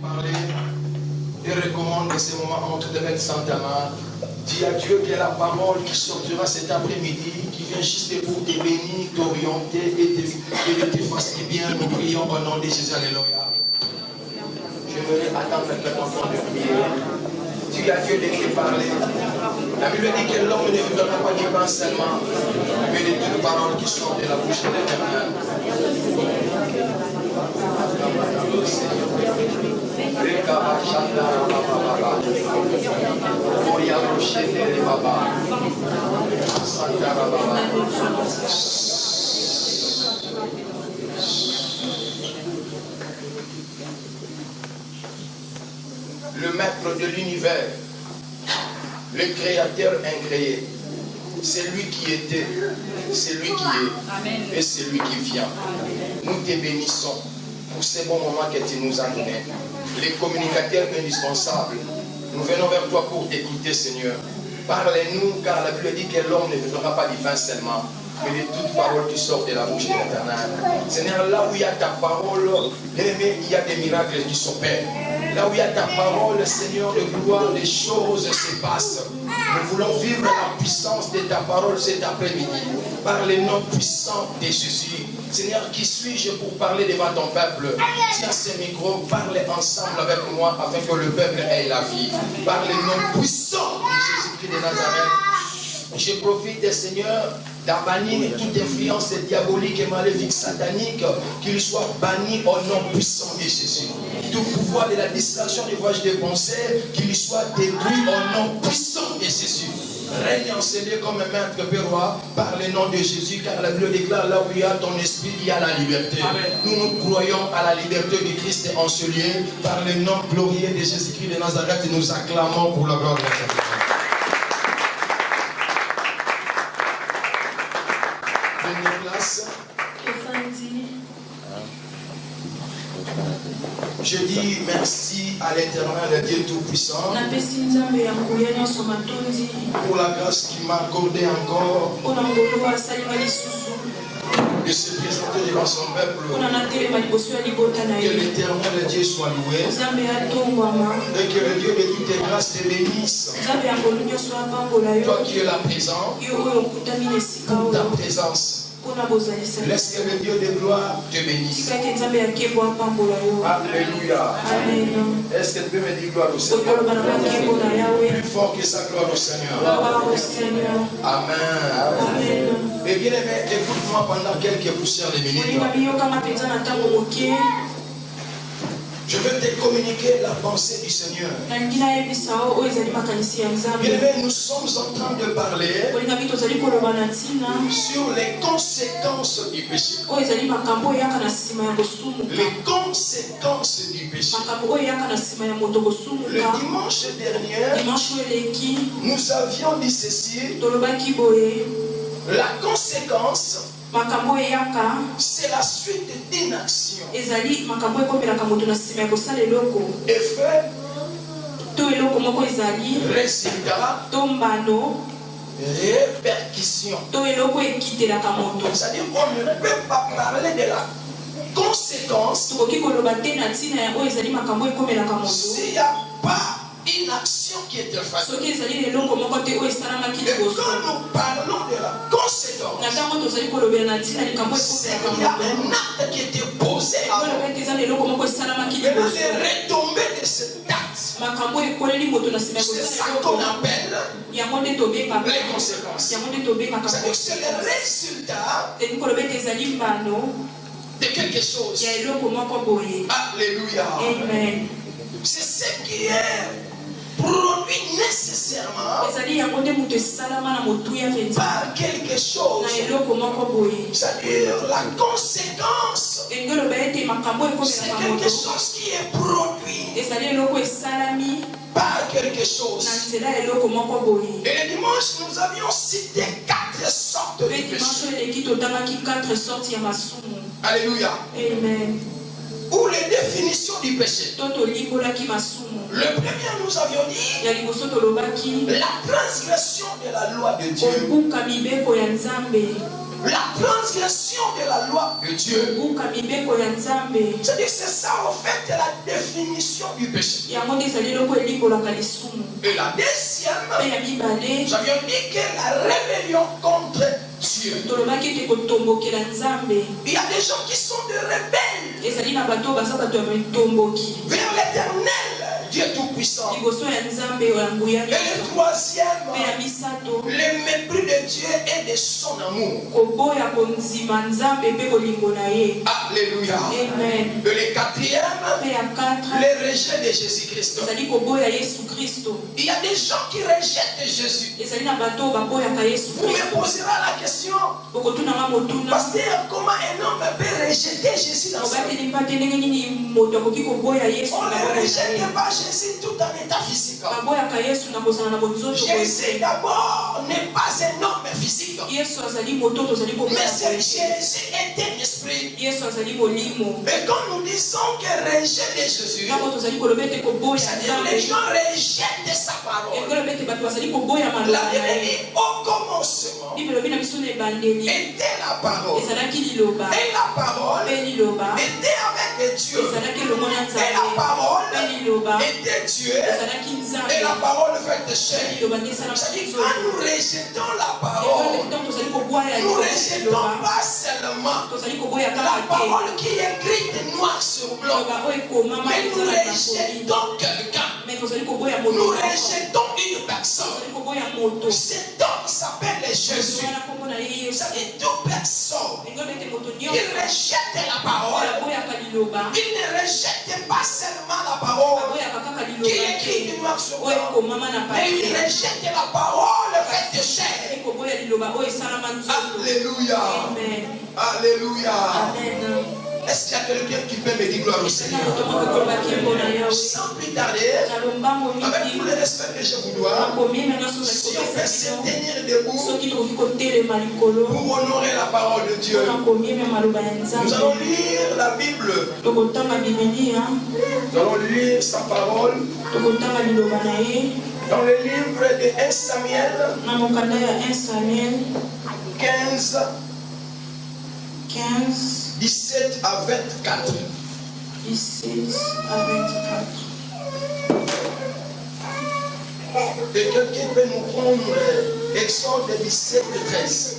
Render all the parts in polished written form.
Parler et recommande que ces moments entre tes mains sans ta main. Dis à Dieu que la parole qui sortira cet après-midi, qui vient juste pour te bénir, t'orienter et te faire bien. Nous prions au nom de Jésus. Alléluia. Je vais attendre que ton temps de prier. Dis à Dieu de te parler. La Bible dit que l'homme ne vivra pas du pain seulement, mais de toutes paroles qui sortent de la bouche de l'Éternel. Le maître de l'univers, le créateur incréé, c'est lui qui était, c'est lui qui est, et c'est lui qui vient. Nous te bénissons pour ces bons moments que tu nous as donnés. Les communicateurs indispensables, nous venons vers toi pour t'écouter, Seigneur. Parlez-nous, car la Bible dit que l'homme ne vivra pas du pain seulement, mais de toute parole qui sort de la bouche de l'Éternel. Seigneur, là où il y a ta parole, il y a des miracles qui s'opèrent. Là où il y a ta parole, Seigneur de gloire, les choses se passent. Nous voulons vivre la puissance de ta parole cet après-midi. Par le nom puissant de Jésus. Seigneur, qui suis-je pour parler devant ton peuple? Tiens ce micro, parle ensemble avec moi afin que le peuple ait la vie. Par le nom puissant de Jésus-Christ de Nazareth. Je profite, Seigneur, d'abannir toute influence diabolique et maléfique satanique, qu'il soit banni au nom puissant de Jésus. Tout pouvoir de la distraction des voyages de pensée, qu'il soit détruit au nom puissant de Jésus. Règne enseigné comme un maître roi par le nom de Jésus, car la Bible déclare là où il y a ton esprit, il y a la liberté. Amen. Nous croyons à la liberté du Christ en ce lieu, par le nom glorieux de Jésus-Christ de Nazareth, et nous acclamons pour la gloire de Dieu. Je dis merci à l'Éternel, Dieu Tout-Puissant, pour la grâce qu'il m'a accordée encore de se présenter devant son peuple. Que l'Éternel Dieu soit loué et que le Dieu de toutes les grâces te bénisse. Toi qui es là présent, pour ta présence. Laisse que le Dieu de gloire te bénisse. Alléluia. Est-ce que tu peux me dire gloire au Seigneur? Plus fort que sa gloire au Seigneur. Amen. Et bien aimé, écoute-moi pendant quelques poussières de minutes. Je vais te communiquer la pensée du Seigneur. Bien aimé, nous sommes en train de parler sur les conséquences du péché. Les conséquences du péché. Le dimanche dernier, nous avions dit ceci. La conséquence, c'est la suite d'une action. Effet, résultat, répercussion. C'est-à-dire qu'on ne peut pas parler de la conséquence s'il n'y a pas une action qui est faite. Et quand nous parlons de la conséquence, c'est qu'il y a un acte qui était posé avant. Et là, les retombées de cette acte, c'est ça qu'on appelle les conséquences. C'est-à-dire que c'est le résultat de quelque chose. Alléluia. C'est ce qui est produit nécessairement par quelque chose. C'est-à-dire la conséquence. C'est quelque chose qui est produit par quelque chose. Et le dimanche, nous avions cité 4 sortes de péchés. Alléluia. Amen. Ou les définitions du péché. Le premier, nous avions dit la transgression de la loi de Dieu. La transgression de la loi de Dieu. C'est-à-dire c'est ça en fait la définition du péché. Et la deuxième, nous avions dit que la rébellion contre Dieu. Il y a des gens qui sont des rebelles vers l'éternel, Dieu Tout-Puissant. Et le troisième, le mépris de Dieu et de son amour. Alléluia. Amen. Et le quatrième, le rejet de Jésus-Christ. Il y a des gens qui rejettent Jésus. Vous me poserez la question, pasteur, comment un homme peut rejeter Jésus dans sa vie? On ne rejette pas Jésus tout en état physique. Jésus d'abord n'est pas un homme physique, mais Jésus est un esprit. Et quand nous disons que rejet de Jésus, c'est-à-dire les gens rejettent sa parole. La Bible dit au commencement était la parole. Et la parole était avec Dieu. Et la parole était Dieu. Et la parole fait chair. C'est-à-dire quand nous rejetons la parole, nous ne rejetons pas seulement la parole qui est écrite noir sur blanc, mais nous rejetons quelqu'un. Nous rejetons une personne. Cet homme s'appelle Jésus. C'est-à-dire toute personne qui rejette la parole, il ne rejette pas seulement la parole qui est écrite noir sur blanc, mais il rejette la parole faite chair. Alléluia. Alléluia. Est-ce qu'il y a quelqu'un qui peut me dire gloire au Seigneur? Sans plus tarder, avec tout le respect que je vous dois, si on peut se tenir debout pour honorer la parole de Dieu, nous allons lire la Bible. Nous allons lire sa parole dans le livre de 1 Samuel 15, 17 à 24. 17 à 24. Et quelqu'un peut nous prendre Exode 17 et 13.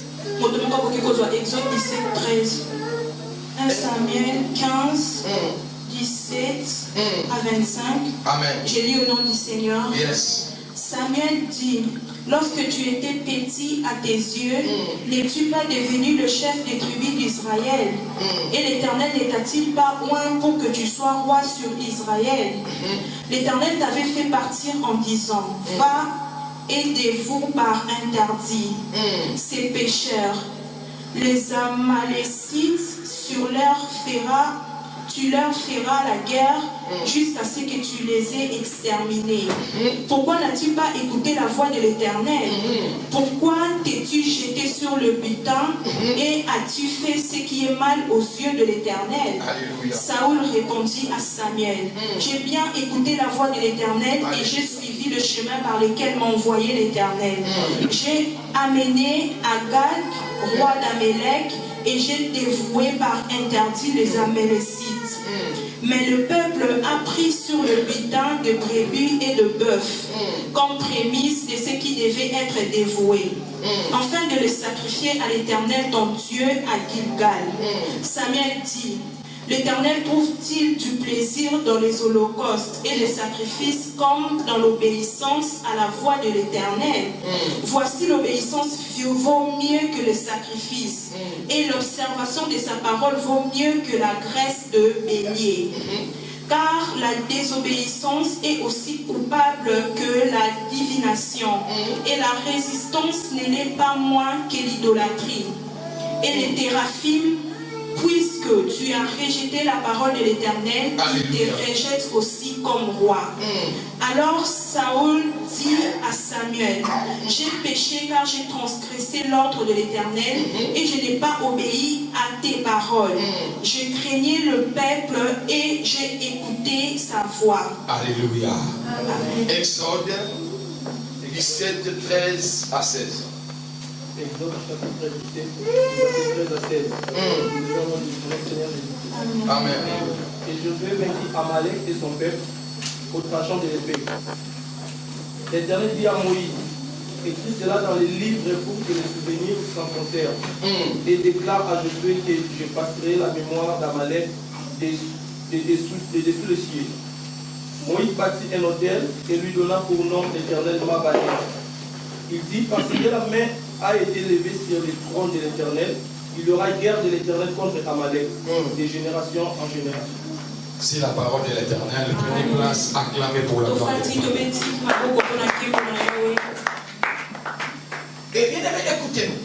Exode 17, 13. 1 Samuel 15, 17 à 25. Amen. J'ai lu au nom du Seigneur. Yes. Samuel dit: lorsque tu étais petit à tes yeux, n'es-tu pas devenu le chef des tribus d'Israël? Et l'Éternel ne t'a-t-il pas oint pour que tu sois roi sur Israël? L'Éternel t'avait fait partir en disant: va et dévoue par interdit ces pécheurs. Les Amalécites, tu leur feras la guerre jusqu'à ce que tu les aies exterminés. Pourquoi n'as-tu pas écouté la voix de l'Éternel? Pourquoi t'es-tu jeté sur le butin et as-tu fait ce qui est mal aux yeux de l'Éternel? Saoul répondit à Samuel: j'ai bien écouté la voix de l'Éternel et j'ai suivi le chemin par lequel m'a envoyé l'Éternel. J'ai amené Agag, roi d'Amélec, et j'ai dévoué par interdit les Amalécites. Mais le peuple a pris sur le butin de brebis et de bœufs comme prémisse de ce qui devait être dévoué, afin de les sacrifier à l'Éternel ton Dieu à Gilgal. Samuel dit: l'Éternel trouve-t-il du plaisir dans les holocaustes et les sacrifices comme dans l'obéissance à la voix de l'Éternel? Voici, l'obéissance vaut mieux que le sacrifice, et l'observation de sa parole vaut mieux que la graisse de bélier. Car la désobéissance est aussi coupable que la divination, et la résistance ne l'est pas moins que l'idolâtrie. Et les téraphim, puisque tu as rejeté la parole de l'Éternel, il te rejette aussi comme roi. Alors Saoul dit à Samuel: j'ai péché car j'ai transgressé l'ordre de l'Éternel et je n'ai pas obéi à tes paroles. Je craignais le peuple et j'ai écouté sa voix. Alléluia. Amen. Exode 17, 13 à 16. Exode chapitre 17, verset 13 à 16. Amen. Et Josué vainquit Amalek et son peuple au tranchant de l'épée. L'Éternel dit à Moïse, écris cela dans les livres pour que les souvenirs s'en conservent. Et déclare à Josué que je passerai la mémoire d'Amalek dessous le ciel. Moïse bâtit un autel et lui donna pour nom l'Éternel Mabalé. Il dit, parce que la main a été levée sur le trône de l'Éternel, il y aura guerre de l'Éternel contre Amalek, de génération en génération. C'est la parole de l'Éternel. Prenez place, acclamez pour la gloire de Dieu. Et bien aimé, écoutez-nous.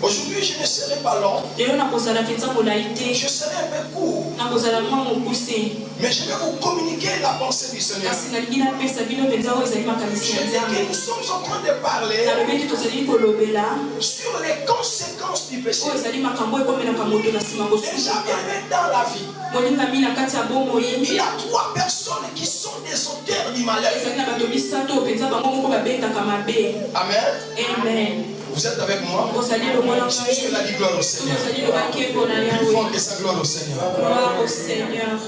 Aujourd'hui, je ne serai pas long. Je serai un peu court. Mais je vais vous communiquer la pensée du Seigneur. Je dis que nous sommes en train de parler sur les conséquences du péché. Et jamais dans la vie, il y a 3 personnes qui sont des auteurs du malheur. Amen. Amen. Vous êtes avec moi? Si Dieu l'a dit, gloire au Seigneur. Plus fort que sa gloire au Seigneur.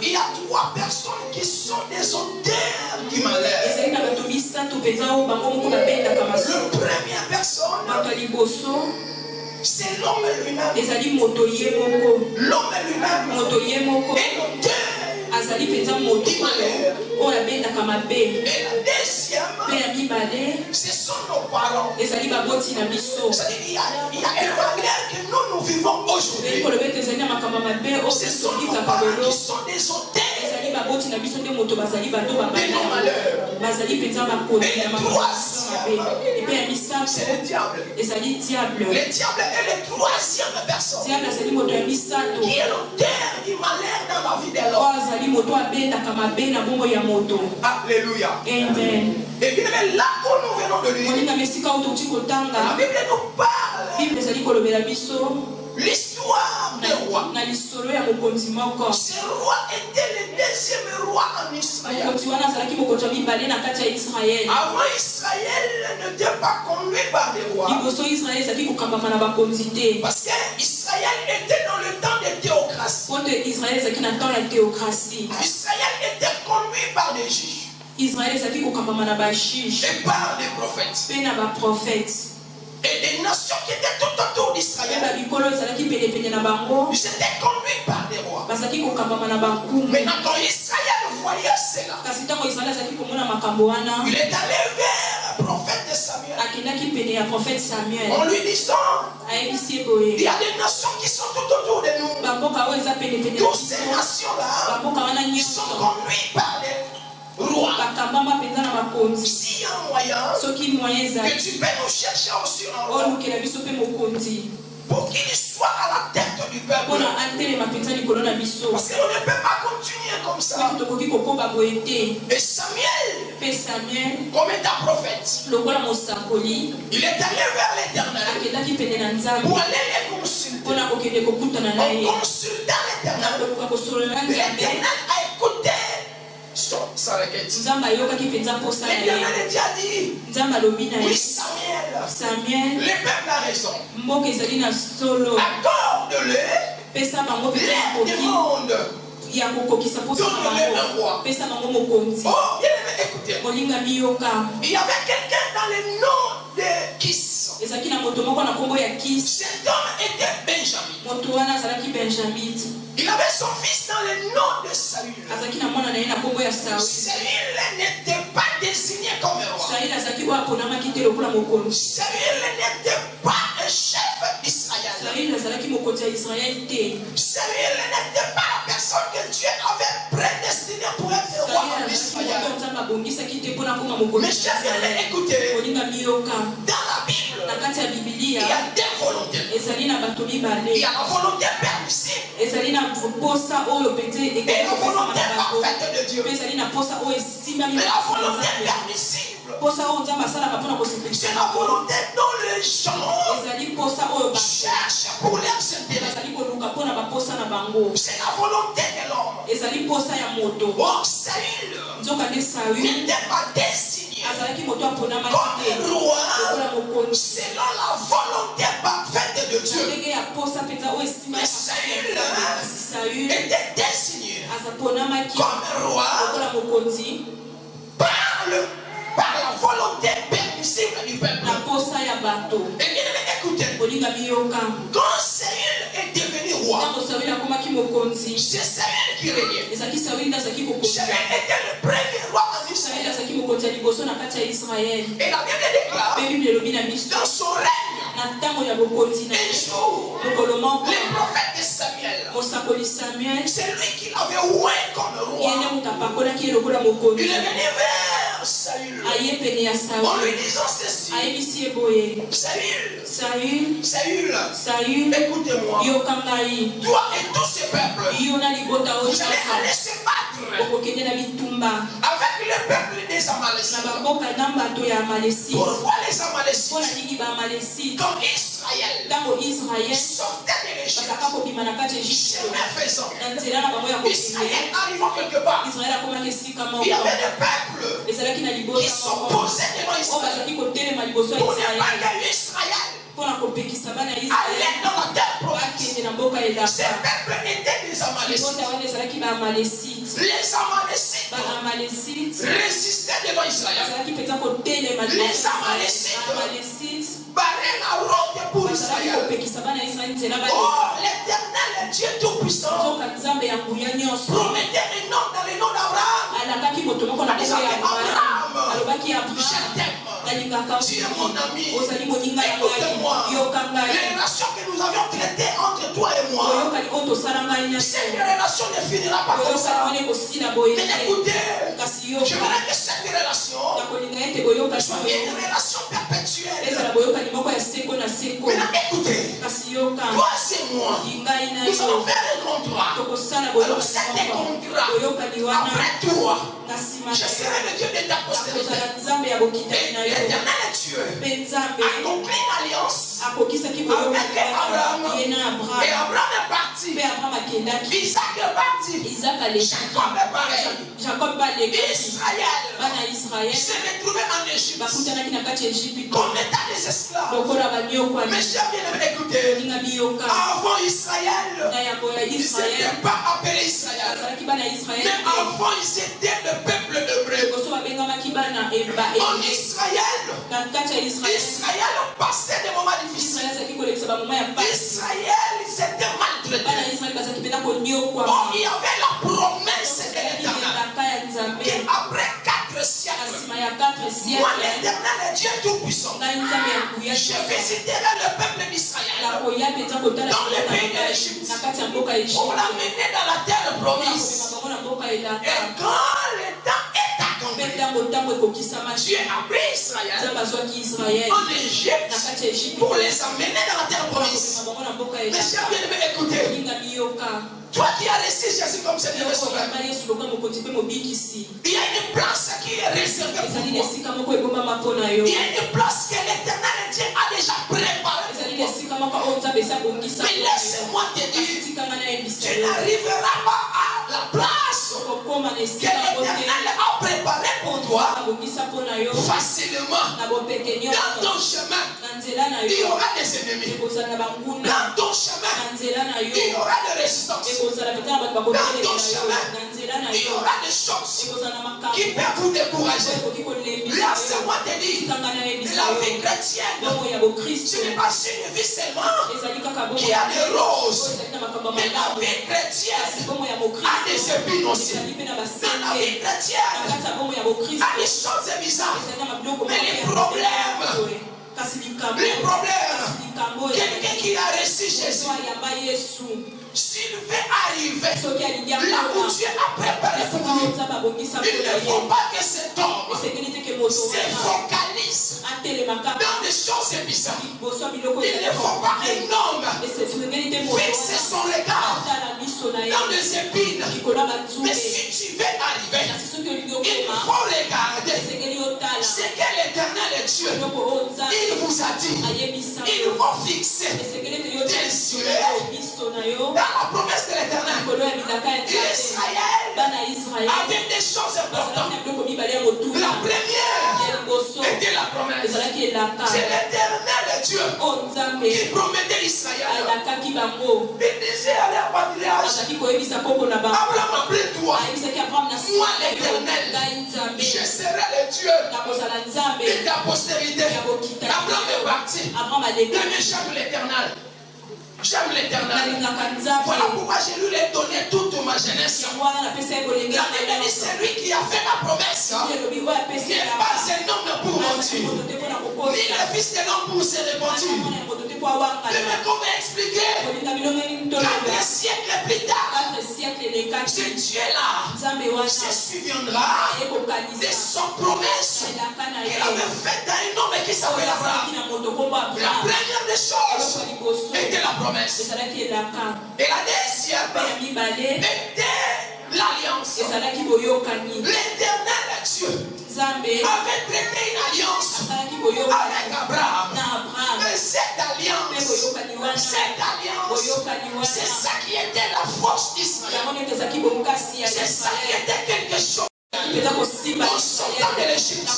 Il y a 3 personnes qui sont des auteurs du malheur. La première personne, c'est l'homme lui-même. L'homme lui-même est l'auteur. Et la deuxième, ce sont nos parents. C'est-à-dire qu'il y a un malheur que nous vivons aujourd'hui. Ce sont nos parents qui sont des auteurs de nos malheurs. Et le troisième, c'est le diable. Le diable est le troisième personne qui est l'auteur du malheur dans la vie de l'homme. Alléluia. Amen. Et bien là où nous venons de lire, la Bible nous parle l'histoire des rois. Ce roi était le deuxième roi en Israël. Avant, Israël n'était pas conduit par des rois. Parce que Israël était dans le temps de théocratie. Israël était conduit par des juges. Et par des prophètes. Et des nations qui étaient tout autour d'Israël, ils étaient conduits par des rois. Maintenant, quand Israël voyait cela, il est allé vers le prophète de Samuel en lui disant, il y a des nations qui sont tout autour de nous. Toutes ces nations-là, ils sont conduits par des roi. S'il y a un moyen que tu peux nous chercher aussi un roi pour qu'il soit à la tête du peuple. Parce qu'on ne peut pas continuer comme ça. Et Samuel, comme étant prophète, il est allé vers l'Éternel pour aller les consulter. En consultant l'Éternel, l'Éternel a écouté sa requête. L'Éternel a dit, oui Samuel, le peuple a raison. Accorde-le les demandes. Donne-le un roi. Oh, bien aimé, écoutez-moi. Il y avait quelqu'un dans le nom de Kis. Cet homme était Benjamin. Il avait son fils dans le nom de Saül. Saül n'était pas désigné comme un roi. Saül n'était pas un chef d'Israël. Saül n'était pas la personne que Dieu avait prédestinée pour être roi en Israël. Mais chers frères, écoutez, dans la Bible, il y a 2 volontés. Il y a la volonté permissible et la volonté parfaite de Dieu. Mais la volonté permissible, c'est la volonté dont les gens cherchent pour leurs intérêts. C'est la volonté de l'homme. Oh, Saül n'était pas désigné comme roi selon la volonté parfaite de Dieu. Mais Saül était désigné comme roi par la volonté permissible du peuple. Et bien écoutez, quand Saül est devenu roi, c'est Saül qui régnait. Saül était le premier roi en Israël. Et la Bible déclare dans son règne, un jour, le prophète Samuel, c'est lui qui l'avait oué comme roi. Il est venu vers Saül en lui disant ceci: Saül, écoutez-moi, toi et tous ces peuples, vous allez aller se battre avec le peuple des Amalécites. Pourquoi les Amalécites, comme Israël, sortait de l'Égypte, chemin faisant, Israël arrivant quelque part, il y avait des peuples qui s'opposaient devant Israël pour ne pas que Israël allait dans la terre promise. Ces peuples étaient des Amalécites. Les Amalécites résistaient devant Israël. Les Amalécites barraient la route pour Israël. Oh, l'Éternel, Dieu Tout-Puissant, promettait un nom dans le nom d'Abraham. Abraham, je t'aime. Tu es mon ami. Écoute-moi. Les relations que nous avions traitées entre toi et moi, cette relation ne finira pas comme ça. Mais écoutez, je voudrais que cette relation soit une relation perpétuelle. Maintenant, écoutez, toi et moi, nous allons faire un contrat. Alors, cet contrat, après toi, je serai le Dieu de ta postérité. Et l'Éternel est Dieu. Accomplit l'alliance avec Abraham. Et Abraham est parti. Isaac est parti. Jacob est pareil. Israël s'est retrouvé en Égypte comme état des esclaves. Mais j'ai bien écouté. Avant Israël, ils n'étaient pas appelés Israël. Mais avant, ils étaient le peuple hébreu. En Israël passait des moments difficiles. Israël, ils étaient maltraités. Oh, il y avait la promesse de l'Éternel qu'après 4 siècles, moi l'Éternel, Dieu Tout-Puissant, je visiterai le peuple d'Israël dans le pays de l'Égypte pour l'amener dans la terre promise. Et quand le temps est accompli, Dieu a pris Israël en Égypte pour les amener dans la terre promise. Mais si bien aimé, écoutez, toi qui as reçu Jésus comme Seigneur et Sauveur, il y a une place qui est réservée pour toi. Il y a une place que l'Éternel Dieu a déjà préparée. Mais laisse-moi te dire, tu n'arriveras pas à la place que l'Éternel a préparée pour toi facilement. Dans ton chemin, il y aura des ennemis. Dans ton chemin, il y aura des résistances. Dans ton chemin, il y aura des choses qui peuvent vous décourager. Laisse-moi te dire, la vie chrétienne, ce n'est pas une vie seulement qui a des roses, mais la vie chrétienne a des épines aussi. Dans la vie chrétienne a des choses bizarres. Mais les problèmes, quelqu'un qui a reçu Jésus, s'il veut arriver là où Dieu a préparé pour lui, il ne faut pas que cet homme se focalise dans des choses bizarres. Il ne faut pas un homme fixe son regard dans les épines. Mais si tu veux arriver, il faut regarder ce que l'Éternel Dieu il vous a dit. Il faut fixer des yeux dans la promesse de l'Éternel. Israël avait des choses importantes. La première, C'est l'Éternel Dieu qui promettait Israël. Il disait à leur patriarche, Abraham, après toi, moi l'Éternel, je serai le Dieu de ta postérité. Abraham est parti. Mais j'aime l'Éternel. J'aime l'Éternel. Voilà pourquoi je lui ai donné toute ma jeunesse. La Bible dit, c'est lui qui a fait la promesse. Il n'est pas un homme pour mentir, ni le fils d'un homme pour se repentir. Mais comment expliquer 4 siècles plus tard, ce Dieu-là se souviendra de son promesse qu'il avait faite à un homme qui s'appelle Abraham. La première des choses était la promesse. Et la deuxième était l'alliance. L'Éternel Dieu avait traité une alliance avec Abraham. Mais cette alliance, c'est ça qui était la force d'Israël. C'est ça qui était quelque chose. En sortant de l'Égypte,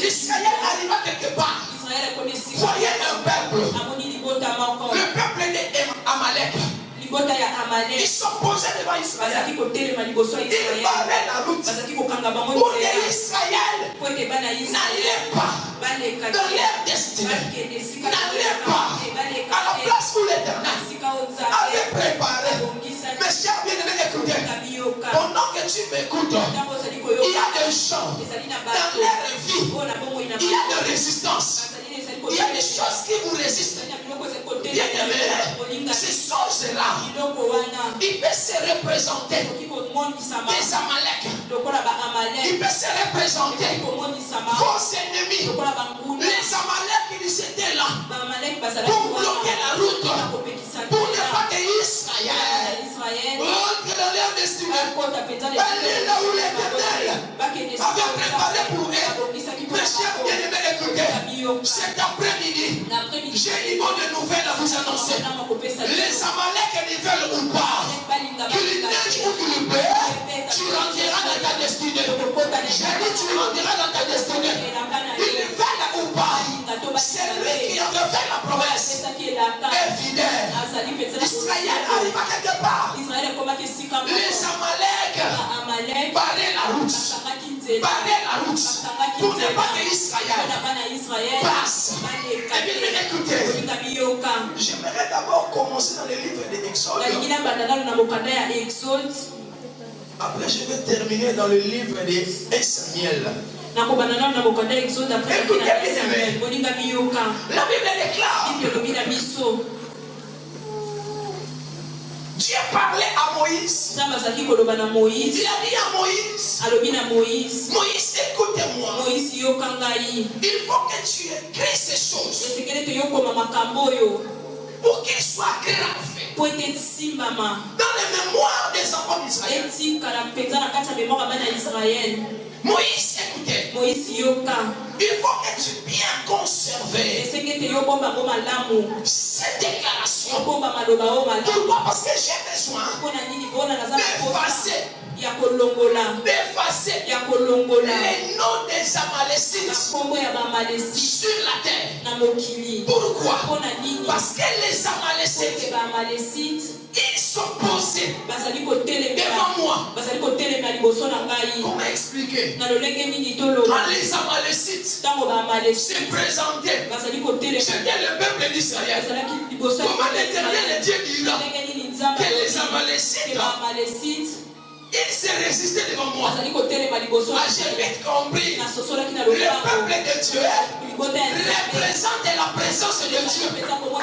Israël arriva quelque part. Voyez un peuple. Le peuple d'Amalek. Ils sont posés devant Israël. Ils barraient la route pour que Israël n'allait pas dans leur destinée. N'allait pas à la place où l'Éternel avait préparé. Mais cher bien-aimé, écoutez. Pendant que tu m'écoutes, il y a des gens dans leur vie. Il y a de résistance. Il y a des choses qui vous résistent. Bien-aimés, ces choses-là, il peut se représenter des Amalek. Il peut se représenter vos ennemis. Les Amalek, ils étaient là pour bloquer la route, pour ne pas que Israël rentre dans leur destinée. Allez là où l'Éternel avait préparé pour eux. Mes chers bien-aimés, écoutez, cet après-midi, j'ai une bonne nouvelle à vous annoncer. Les Amalek ne veulent ou pas, qu'il neige ou qu'il pleut, tu rentreras dans ta destinée. J'ai dit, tu rentreras dans ta destinée. Ils veulent ou pas, c'est lui qui avait fait la promesse. Et fidèle. Israël arrive à quelque part. Les Amalek barraient la route. Barraient la route pour ne pas que Israël passe. Et bien, écoutez, j'aimerais d'abord commencer dans le livre de Exode. Après, je vais terminer dans le livre de 1 Samuel. Écoutez, la Bible déclare, Dieu parlait à Moïse. Il a dit à Moïse, Moïse, écoute-moi. Il faut que tu écris ces choses pour qu'ils soient gravés dans les mémoires des enfants d'Israël. Moïse, écoutez, il faut que tu bien conserver cette déclaration. Pourquoi? Parce que j'ai besoin d'effacer les noms des Amalécites sur la terre. Pourquoi? Parce que les Amalécites, ils sont posés devant moi. Comment expliquer? Quand les Amalécites se présentaient, c'était le peuple d'Israël. Comment l'Éternel Dieu dira que les Amalécites, ils se résistaient devant moi. J'ai vite compris. Le peuple de Dieu représente la présence de Dieu. Comme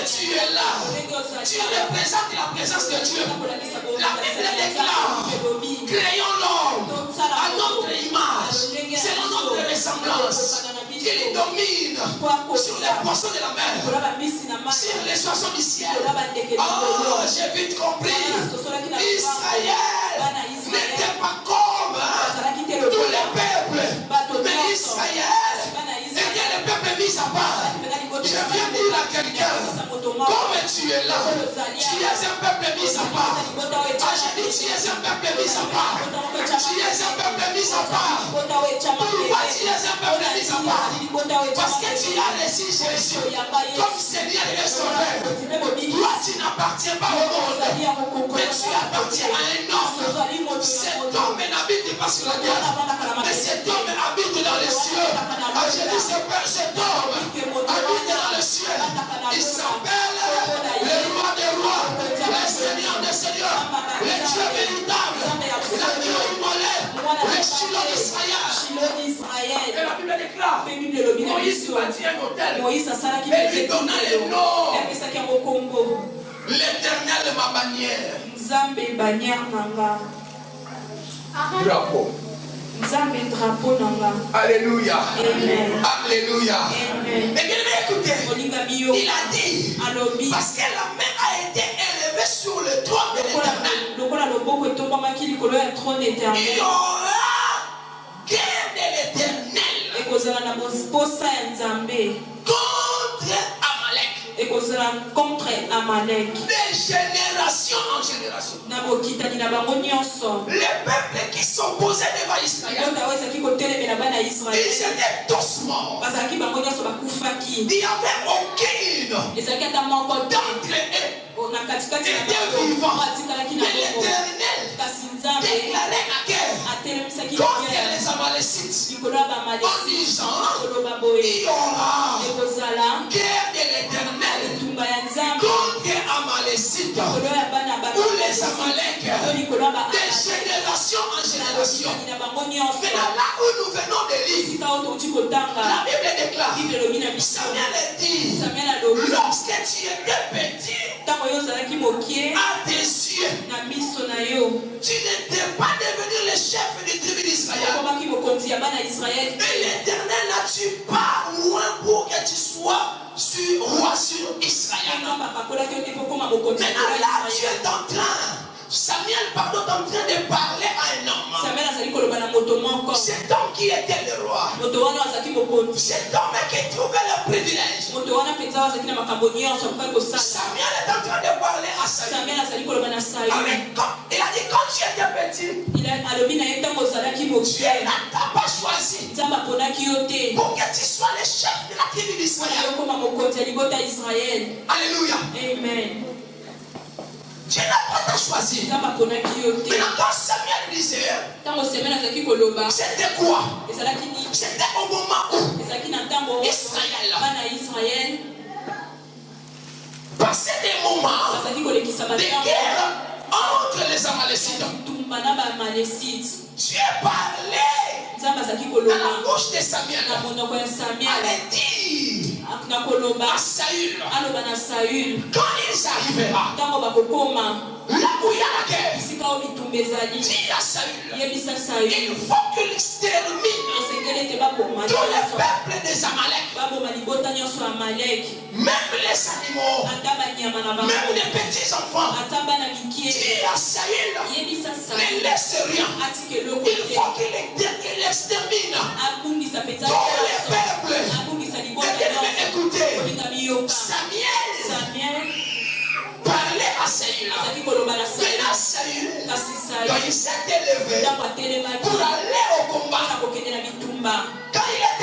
tu es là, tu représentes la présence de Dieu. La Bible déclare, créons l'homme à notre image, selon notre ressemblance. Il domine sur les poissons de la mer, sur les oiseaux du ciel. Oh, j'ai vite compris. Israël n'était pas comme tous les peuples, mais Israël était le peuple mis à part. Je viens dire à quelqu'un, comme tu es là, tu es un peuple mis à part. Ah, j'ai dit, tu es un peuple mis à part. Tu es un peuple mis à part? Pourquoi tu es un peuple mis à part? Parce que tu as reçu Jésus comme Seigneur et Sauveur. Toi, tu n'appartiens pas au monde, mais tu appartiens à un homme. Cet homme n'habite pas sur la terre, mais cet homme habite dans les cieux. Je dis cet homme habite dans les cieux. Il s'appelle le roi des rois, le Seigneur des seigneurs, le Dieu véritable, l'agneau immolé, le Shiloh d'Israël. Et la Bible déclare, Moïse bâtit un hôtel et lui donna le nom. L'Éternel ma bannière. Drapeau. Alléluia. Amen. Alléluia. Amen. Mais bien écoutez, il a dit, parce que la main a été élevée sur le trône de l'Éternel. Il y aura guerre de l'Éternel contre Amalek. De génération en génération. Les peuples qui s'opposaient devant Israël, ils étaient tous morts. Il n'y avait aucune d'entre eux était vivant. Mais l'Éternel déclarait la guerre contre les Amalécites en disant, il y aura guerre de l'Éternel contre Amalécites ou les Amalek de génération en génération. Maintenant, là où nous venons de lire, la Bible déclare, Samuel dit, lorsque tu étais petit, à tes yeux, tu n'étais pas devenu le chef du tribu d'Israël. Et l'Éternel n'a-tu pas loin pour que tu sois roi sur Israël. Maintenant là, tu es en train, Samuel est en train de parler à un homme. Cet homme qui était le roi. Cet homme qui trouvait le privilège. Samuel est en train de parler à Saül. Il a dit, quand tu étais petit, Dieu n'a pas choisi pour que tu sois le chef de la tribu d'Israël. Alléluia. Amen. Dieu n'a pas choisi. Maintenant, quand Samuel disait, c'était quoi? C'était au moment où Israël passait des moments de guerre entre les Amalécites. Dieu parlait à la bouche de Samuel. Allait dire à Saül, quand ils arrivera, là où il y a la guerre, dis à Saül, il faut qu'il extermine tous les peuples des Amalek, même les animaux, même les petits enfants. Dis à Saül, ne laisse rien. Il faut qu'il extermine tous les peuples. Écoutez, Samuel parlait à Saül. Maintenant Saül, quand il s'est élevé pour aller au combat, quand il est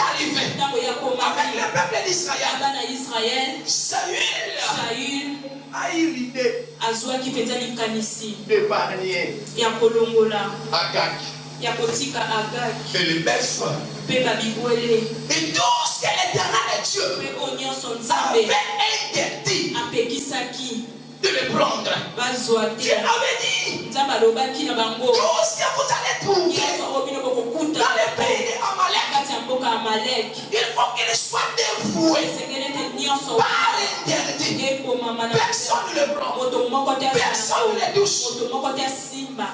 arrivé avec le peuple d'Israël, Saül a eu l'idée d'épargner Agag et le bœuf et tout ce que l'Éternel Dieu avait interdit de le prendre. Dieu avait dit, tout ce que vous allez trouver dans le pays d'Amalek, il faut qu'il soit dévoué par interdit. Personne ne le prend, personne ne le touche.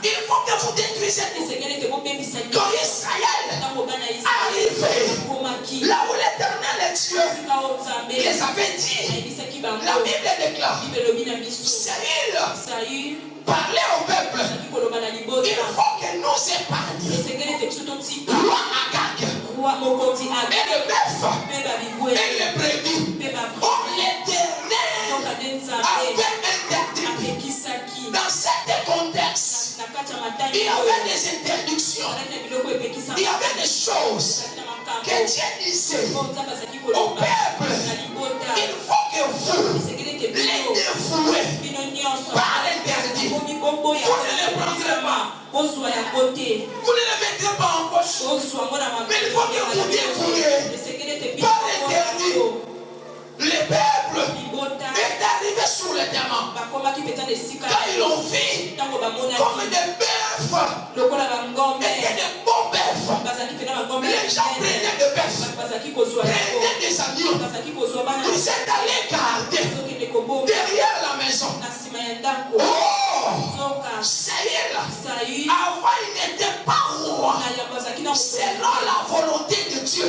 Il faut que vous détruisiez tout. Quand Israël arrivait là où l'Éternel Dieu les avait dit, la Bible déclare, Saül parlait au peuple, il faut que nous épargnions roi Agag et le bœuf et le brebis. Oh, l'Éternel avait interdit. Dans cet contexte, il y avait des interdictions il y avait des choses que Dieu disait au peuple. Il faut que vous les dévouez par l'interdit. Vous ne les prendrez pas. Vous ne les mettrez pas en poche. Mais il faut que vous dévouez par l'interdit. Le peuple est arrivé sur le terrain. Quand ils l'ont vu comme des bœufs, et des bons bœufs, les gens prenaient des bœufs, prenaient des agneaux. Ils étaient allés garder derrière la maison. Oh, Saül, avant il n'était pas roi selon la volonté de Dieu.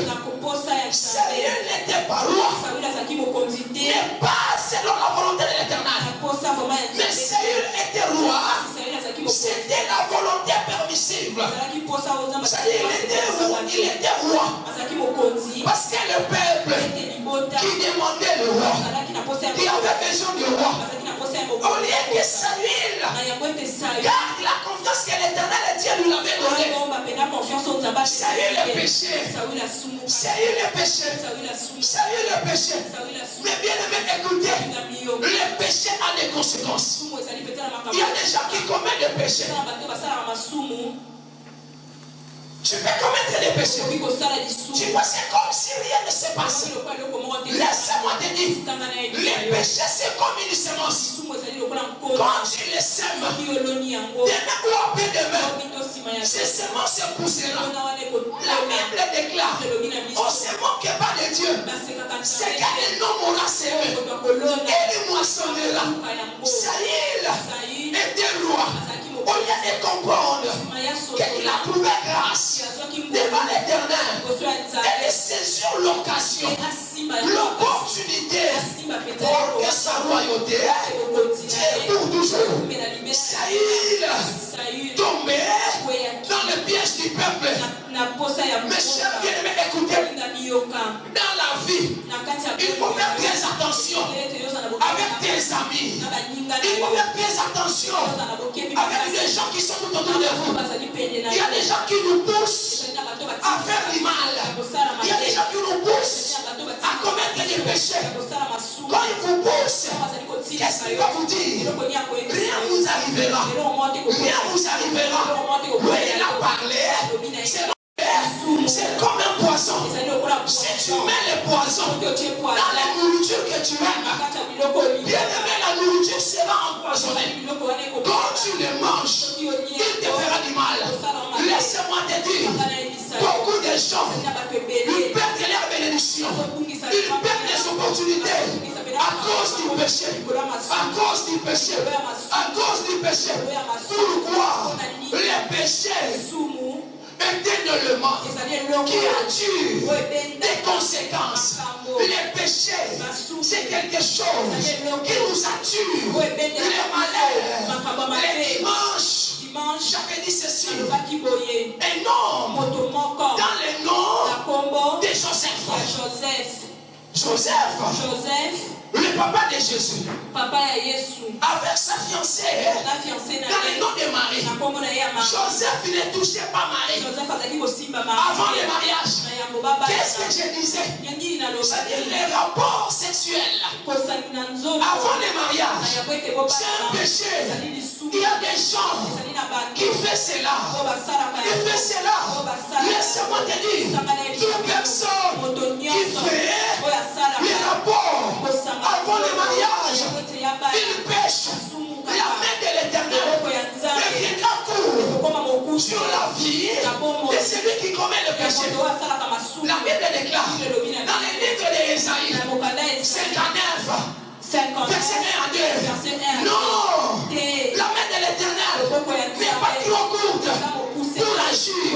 Saül n'était pas roi, mais pas selon la volonté de l'Éternel. Mais Saül était roi, c'était la volonté permissible. Il était roi parce que le peuple qui demandait le roi, qui avait besoin du roi, au lieu que Saül garde la confiance que l'Éternel Dieu lui avait donnée. Saül le péché. Saül le péché. Saül le péché. Mais bien aimé, écoutez, le péché a des conséquences. Il y a des gens qui commettent des péchés. Tu peux commettre des péchés. Tu vois, c'est comme si rien ne s'est passé. Laisse-moi te dire, les péchés, c'est comme une semence. Quand tu les sèmes, demain ou après-demain, ces semences se pousseront. La Bible déclare, on se moque pas de Dieu. C'est qu'un homme aura semé, et il moissonnera. Saül était roi. Au lieu de comprendre qu'il a trouvé grâce devant l'Éternel et de saisir l'occasion, l'opportunité pour que sa royauté tienne pour toujours. Saül tombé dans le piège du peuple. Mes chers bien-aimés, écoutez, dans la vie, il faut faire très attention avec tes amis. Il faut faire très attention avec des gens qui sont tout autour de vous. Il y a des gens qui nous poussent à faire du mal. Il y a des gens qui nous poussent à commettre des péchés. Quand ils vous poussent, qu'est-ce qu'il va vous dire? Rien vous arrivera. Rien vous arrivera. Oui, il a parlé. C'est comme un poison. Si tu mets le poison dans la nourriture que tu aimes, bien aimé, la nourriture sera empoisonnée. Quand tu le manges, il te fera du mal. Laisse-moi te dire, beaucoup de gens, ils perdent leur bénédiction, ils perdent les opportunités à cause du péché. À cause du péché. À cause du péché. Pourquoi le péché éternellement qui a dû des conséquences? Le péché, c'est quelque chose qui nous a tué. Le malheur, les dimanches, j'avais dit ceci. Un homme dans le nom de Joseph. Joseph, le papa de Jésus, avec sa fiancée, dans le nom de Marie. Joseph, il ne touchait pas Marie avant le mariage. Qu'est-ce que je disais? C'est-à-dire les rapports sexuels avant le mariage, c'est un péché. Il y a des gens qui font cela. Laisse-moi te dire, toute personne qui fait les rapports avant le mariage, il pêche. La main de l'Éternel deviendra court sur la vie de celui qui commet le péché. La Bible déclare dans le livre d'Ésaïe 59, verset 1 à 2. Non, la main de l'Éternel n'est pas trop courte pour agir,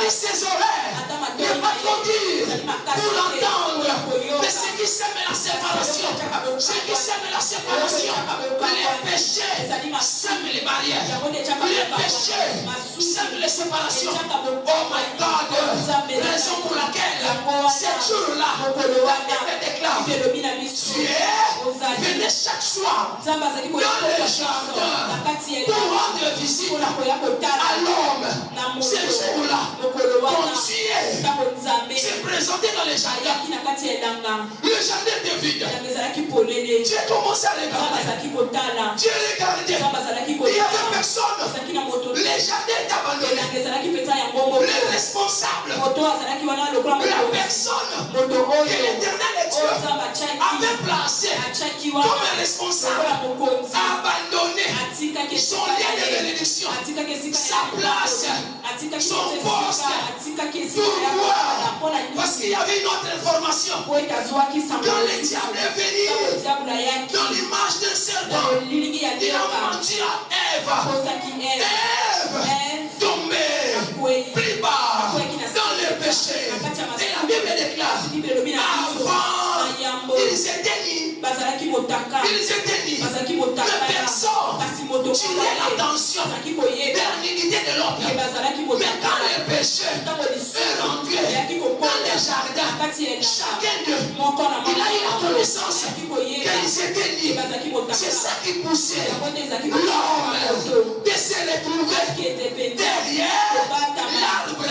et ses oreilles n'est pas trop dures pour l'entendre. Mais ceux qui sèment la séparation, les péchés sèment les barrières, les péchés sèment les séparations. Oh my God, raison pour laquelle ce jour-là, la Bible déclare, tu es venu chaque soir dans le jardin pour rendre visite à l'homme. C'est s'est présenté dans les jardins. Le jardin était vide. Tu as commencé à regarder. Tu as regardé. Il n'y avait personne. Les jardins étaient abandonnés. Les responsables. La personne que l'Éternel et Dieu avait placé comme responsable a abandonné son lien de bénédiction, sa place, son poste. Pourquoi? Parce qu'il y avait une autre information. Quand le diable est venu dans l'image d'un serpent, il a menti à Ève. Ève tombée plus bas dans le péché. Et la Bible déclare avant, ils étaient nus. Ils étaient nus. Mais personne tirait l'attention de l'unité de l'autre. Mais quand le péché est rentré dans les jardins, chacun d'eux, il a eu la connaissance qu'ils étaient nus. C'est ça qui poussait l'homme de se retrouver derrière l'arbre.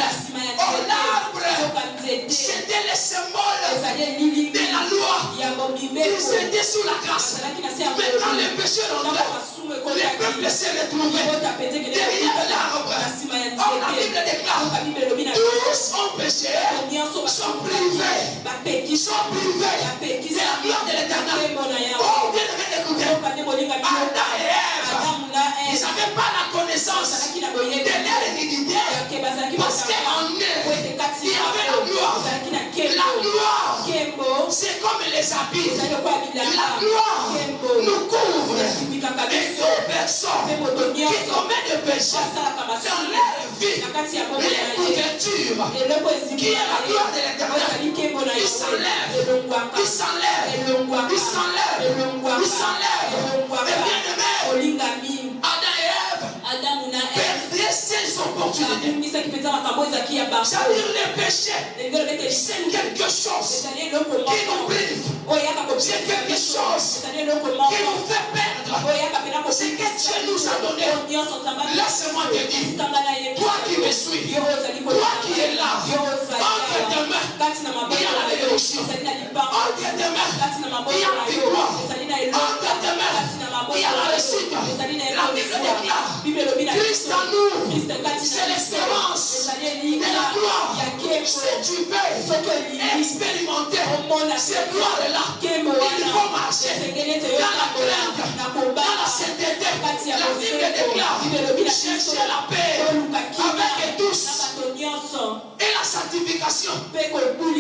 Oh, l'arbre, c'était le symbole de la loi. Ils étaient sous la grâce. Mais quand le péché rentrait, les peuples se retrouvaient derrière l'arbre. Or, la Bible déclare, tous ont péché, sont privés de la gloire de l'Éternel. Oh, bien écoutez, Adam et Ève, ils n'avaient pas la connaissance de leur hérédité, parce qu'en eux, il y avait la gloire. La gloire, c'est comme les habits. La gloire nous couvre. Et toute personne qui commet de péché dans leur vie, les couvertures, qui est la gloire de l'Éternel, il s'enlève. Il s'enlève. Et bien aimé, Adam et Ève perdaient ces opportunités. C'est-à-dire le péché, c'est quelque chose qui nous prive. C'est quelque chose qui nous fait perdre. C'est que Dieu nous a donné. Laisse-moi te dire, toi qui me suis, toi qui es là, entre tes mains, il y a la bénédiction. Entre tes mains, il y a la victoire. Entre tes mains, il y a la réussite. La Bible déclare, Christ en nous, c'est l'espérance de la gloire. Si tu veux expérimenter cette gloire-là, il faut marcher dans la crainte, dans la sainteté. La Bible déclare, chercher la paix avec tous et la sanctification,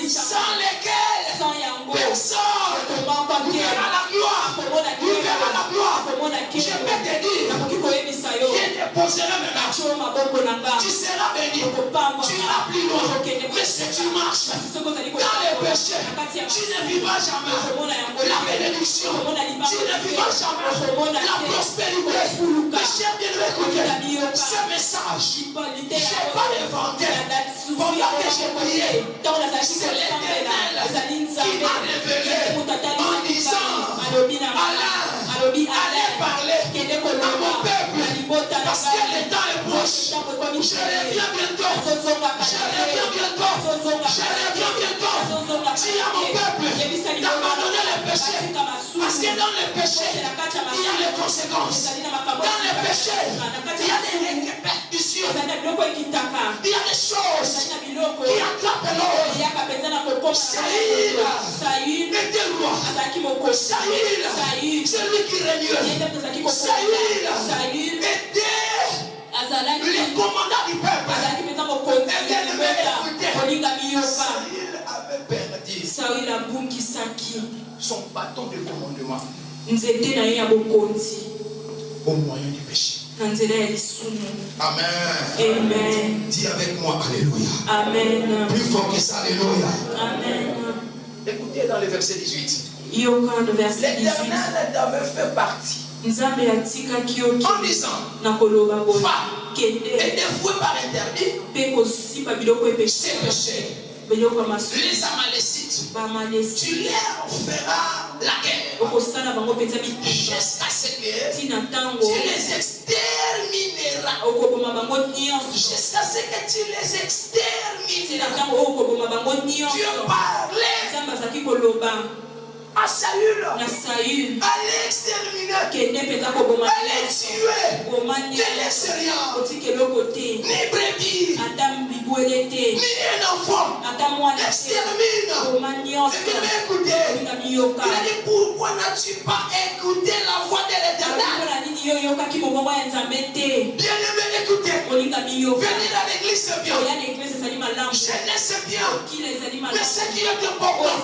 sans lesquels personne ne verra la gloire. Je peux te dire, je déposerai mes mains. Tu seras béni. Tu iras plus loin. Mais si tu marches dans les péchés, tu ne vivras jamais la bénédiction. Tu ne vivras jamais la prospérité. Mais j'ai bien écouté ce message. Je n'ai pas inventé. Pendant que j'ai prié, c'est l'Éternel qui m'a révélé en disant, allez parler à mon peuple, parce que le temps est proche. Je reviens bientôt. Dis à mon peuple d'abandonner le péché, parce que dans le péché, il y a les conséquences. Dans le péché, il y a des répercussions. Il y a des choses qui attrapent l'homme. Saül était roi. Saül, celui qui régnait. Saül était le commandant du peuple. Et bien écoutez, Saül avait perdu son bâton de commandement au moyen du péché. Amen. Amen. Dis avec moi, alléluia. Amen. Plus fort que ça, alléluia. Amen. Écoutez dans le verset 18. L'Éternel avait fait partie en disant, va et dévoué par interdit ses péchés. Les Amalécites, tu leur feras la guerre. Jusqu'à ce que tu les extermineras. Jusqu'à ce que tu les extermineras. Dieu parlait à Saül, allez exterminer, allez tuer, ne laisse rien, ni brebis, ni un enfant, extermine. Écoutez, il a dit pourquoi n'as-tu pas écouté la voix de l'Éternel? Bien-aimé, écoutez, venir à l'église c'est bien, jeûner c'est bien, mais ce qui est important,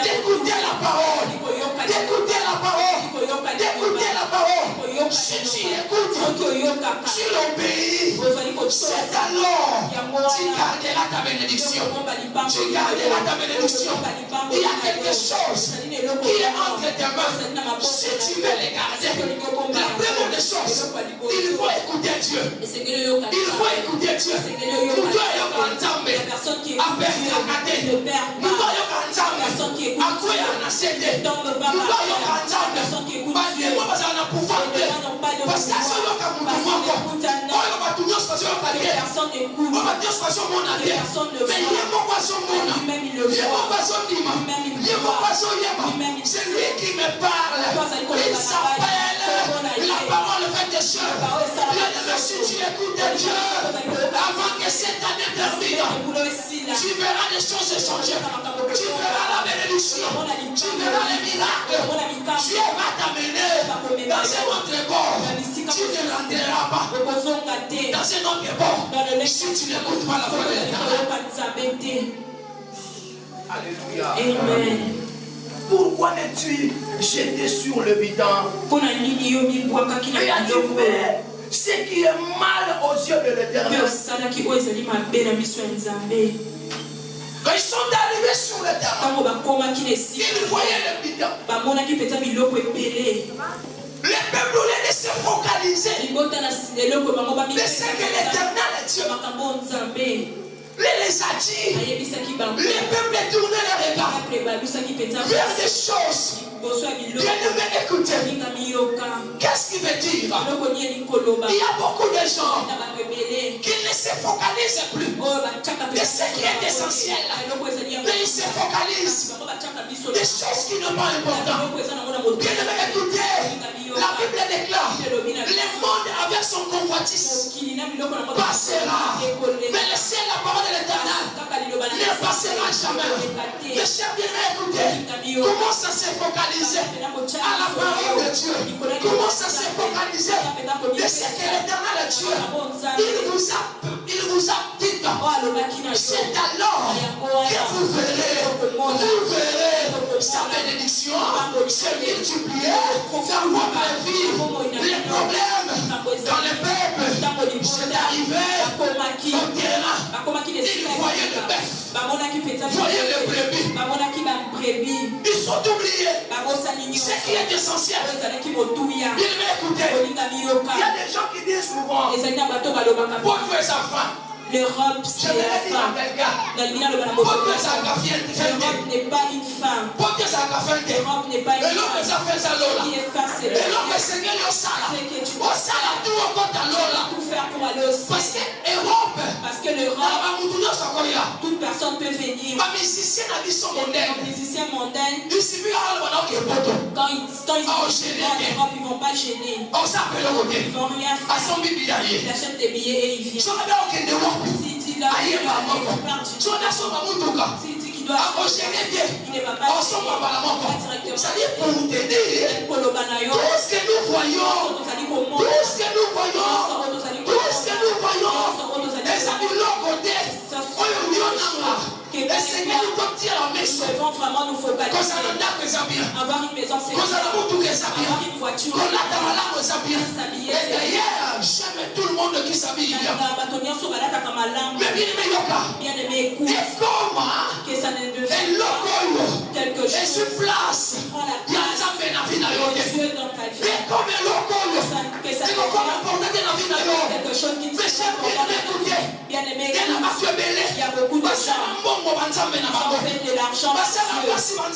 d'écouter la parole. D'écouter la parole. D'écouter la parole. Si tu écoutes, tu l'obéis. C'est alors tu garderas ta bénédiction. Tu garderas ta bénédiction. Il y a quelque chose qui est entre tes mains. Si tu veux les garder, la première des choses, il faut écouter Dieu. Il faut écouter Dieu. Nous devons entendre avec la cadette. Nous devons entendre à quoi il y a un nous devons entendre parce que c'est lui qui me parle. Il s'appelle la parole faite de chair. Si tu écoutes Dieu avant que cette année termine, tu verras les choses changer. Tu verras la bénédiction. Tu verras les miracles. Dieu va t'amener dans un autre bord. Tu ne rentreras pas dans un autre bord si tu n'écoutes pas la voix de l'Éternel. Alléluia. Amen. Pourquoi n'es-tu jeté sur le bidon et as-tu fait ce qui est mal aux yeux de l'Éternel? Quand ils sont arrivés sur le terrain, ils voyaient le bidon. Les peuples voulaient se focaliser. Mais c'est que l'Éternel Dieu les a dit. Les peuples tournaient les regards vers des choses. Bien-aimé, écoutez. Qu'est-ce qui veut dire? Il y a beaucoup de gens qui ne se focalisent plus de ce qui est essentiel. Mais ils se focalisent des choses qui ne sont pas importantes. Bien-aimé, écoutez. La Bible déclare le monde avec son convoitise passera. Mais laissez la parole de l'Éternel ne passera jamais. Mes chers bien-aimés, écoutez. Commence à se focaliser à la parole de Dieu. Commence à se focaliser de ce que l'Éternel Dieu il vous a dit. C'est alors que vous verrez sa bénédiction se multiplier dans votre vie. Les problèmes dans les peuples, c'est arrivé au terrain. Ils voyaient le bœuf, voyaient le brebis. Ils sont oubliés. Ce qui est essentiel. Bien écoutez, il y a des gens qui disent souvent, pour faire sa femme. L'Europe, c'est la femme. L'Europe n'est pas une femme. L'Europe n'est pas une femme. Ce qui est femme, c'est tout faire pour aller au ciel. Parce que l'Europe, toute personne peut venir. Les musiciens mondains, quand ils sont en Europe, ils ne vont pas gêner. Ils ne vont rien faire. Ils achètent des billets et ils viennent. Si là, il doit il ne va pas directement. Pour t'aider, tout ce que nous voyons, les amis de l'autre côté, et Seigneur nous doit dire la maison. Nous devons vraiment nous focaliser. Avoir une maison, c'est avoir une voiture. Et d'ailleurs, j'aime tout le monde qui s'habille bien. Mais bien aimé, écoute. Que ça ne devient pas quelque chose. Et sur place, il y a Dieu dans ta vie. Comme un local, que ça devient quelque chose qui te fait. Bien-aimé, il y a beaucoup de gens qui ont fait de l'argent pour Dieu, qui ont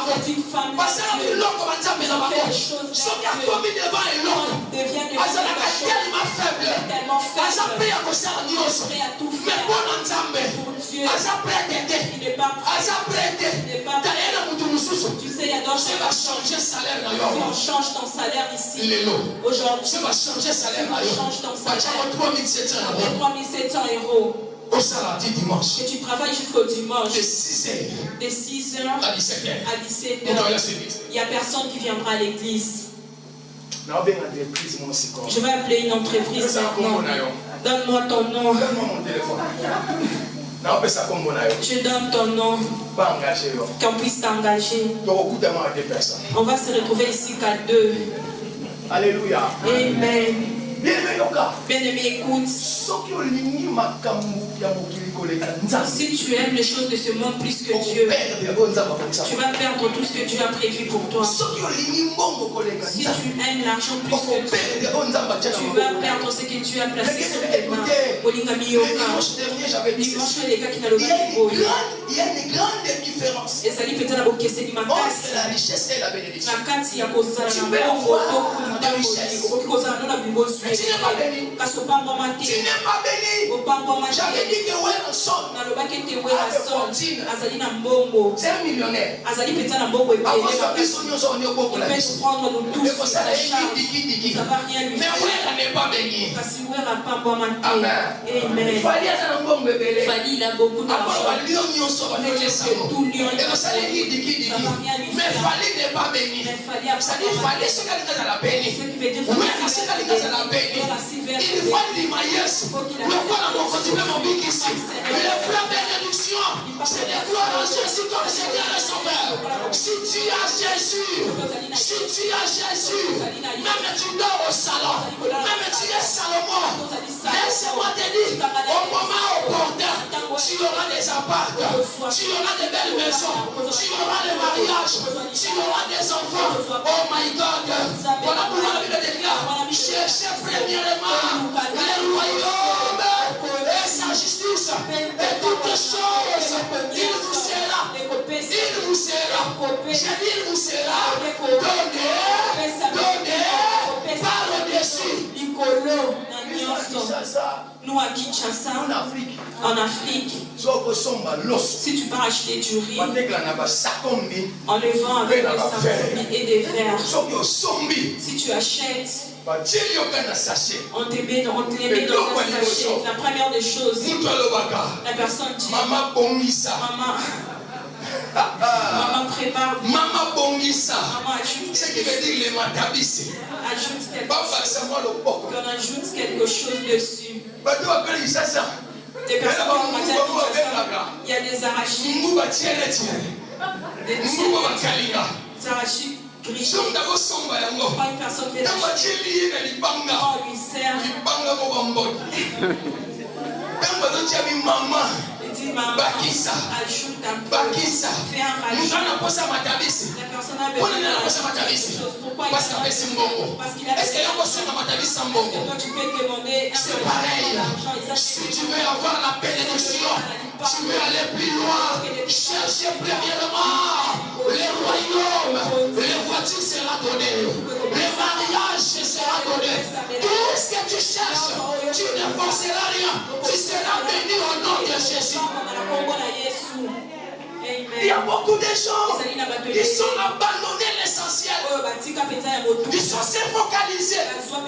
fait une femme pour Dieu, qui ont fait des choses pour Dieu. Quand il devient de choses, il est tellement faible, prêt à tout faire pour Dieu. Il n'est pas prêt. Tu sais, il y a d'autres gens qui on change ton salaire ici. Aujourd'hui, on change ton salaire. 3700 euros. Que tu travailles jusqu'au dimanche. De 6h à 17h. Il n'y a personne qui viendra à l'église. Je vais appeler une entreprise maintenant. Donne-moi ton nom. Donne-moi mon téléphone. Je donne ton nom. Qu'on puisse t'engager. On va se retrouver ici qu'à 2. Alléluia. Amen. Bien-aimé, écoute. Si tu aimes les choses de ce monde plus que Dieu, tu vas perdre tout ce que Dieu a prévu pour toi. Si tu aimes l'argent plus que Dieu, tu vas perdre ce que Dieu a placé sur tes mains. Dimanche, les gars qui n'ont pas de il y a une grande différence entre la richesse et la bénédiction. Tu n'es pas béni. Tu n'es pas béni. J'avais dit que Wilson c'est un millionnaire. Il peut prendre nous tous à la charge. Ça va rien lui faire. Mais elle n'est pas béni. Amen. Il Fali, il a beaucoup d'argent. Tout lion, mais Fali n'est pas béni. C'est-à-dire Fali, c'est quelqu'un qui a la béni. Oui, c'est quelqu'un qui a la béni. Il faut l'imaginer. Le voilà mon continuer mon big ici. Le plan de réduction, c'est de gloire en Jésus comme Seigneur et Sauveur. Si tu as Jésus, même tu dors au salon, même tu es Salomon, laisse-moi te dire, au moment opportun, tu auras des apparts, tu auras des belles maisons, tu auras des mariages, tu auras des enfants. Oh my God, voilà pourquoi la Bible déclare, cherchez premièrement le royaume et sa justice, et toutes choses, il vous sera, j'ai dit il vous sera donné par-dessus. Nous à Kinshasa, en Afrique, si tu pars acheter du riz, en le vend avec des sacs et des verres. Si tu achètes, on te met dans un sachet. La première des choses, la personne dit, maman prépare. Maman bongisa. Maman ajoute. Ce qui veut dire les matabisi. Ajoute quelque chose dessus. Des personnes, il y a des arachides. Des arachides grillés. Quand une personne fait on lui sert. Il dit maman, ajoute un peu, fais un rallye. La personne a besoin de chose. Pourquoi il a besoin? Parce qu'il a besoin. Toi tu peux demander un peu d'argent. Si tu veux avoir la bénédiction, tu veux aller plus loin, cherchez premièrement les royaumes, les voitures seront données, les mariages seront donnés. Tout ce que tu cherches, tu ne forceras rien, tu seras béni au nom de Jésus. Il y a beaucoup de gens qui sont abandonnés l'essentiel. Ils sont se focalisés dans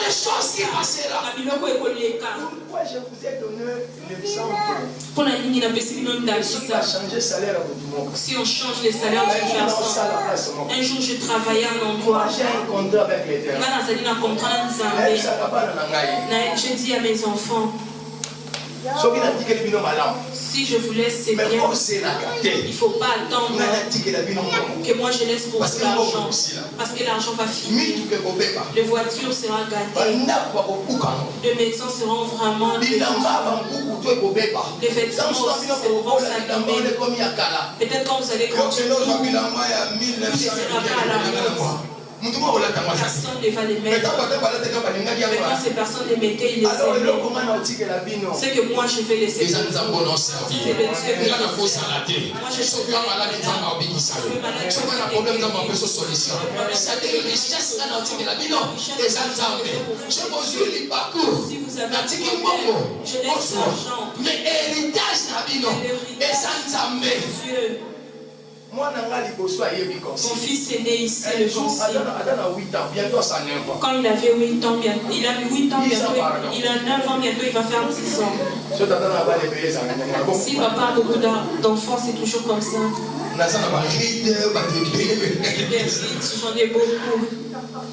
les choses qui passeront. Pourquoi je vous ai donné l'exemple? Si on a changé salaire à votre. Si on change les salaires d'une personne, un jour je travaillais à un endroit. J'ai un contrat avec l'Éternel. Je dis à mes enfants, si je vous laisse, c'est bien. Il ne faut pas attendre que moi je laisse pour l'argent. Parce que l'argent va finir. Les voitures seront gâtées. Les maisons seront vraiment détruites. Les vêtements aussi seront s'abîmer. Peut-être quand vous allez continuer, ce ne sera pas à la mode. personne ne va les mettre. Mais quand ces personnes les mettaient, ils les aimaient. C'est que moi je vais laisser. C'est le Dieu. Moi je suis malade. Si vous avez un problème, je laisse l'argent. Mais héritage Dieu. Mon fils est né ici le jour-ci. Quand il avait 8 ans, il a 8 ans bientôt, il a 9 ans bientôt, il va faire 10 ans. Si papa a beaucoup d'enfants, c'est toujours comme ça. J'en ai beaucoup.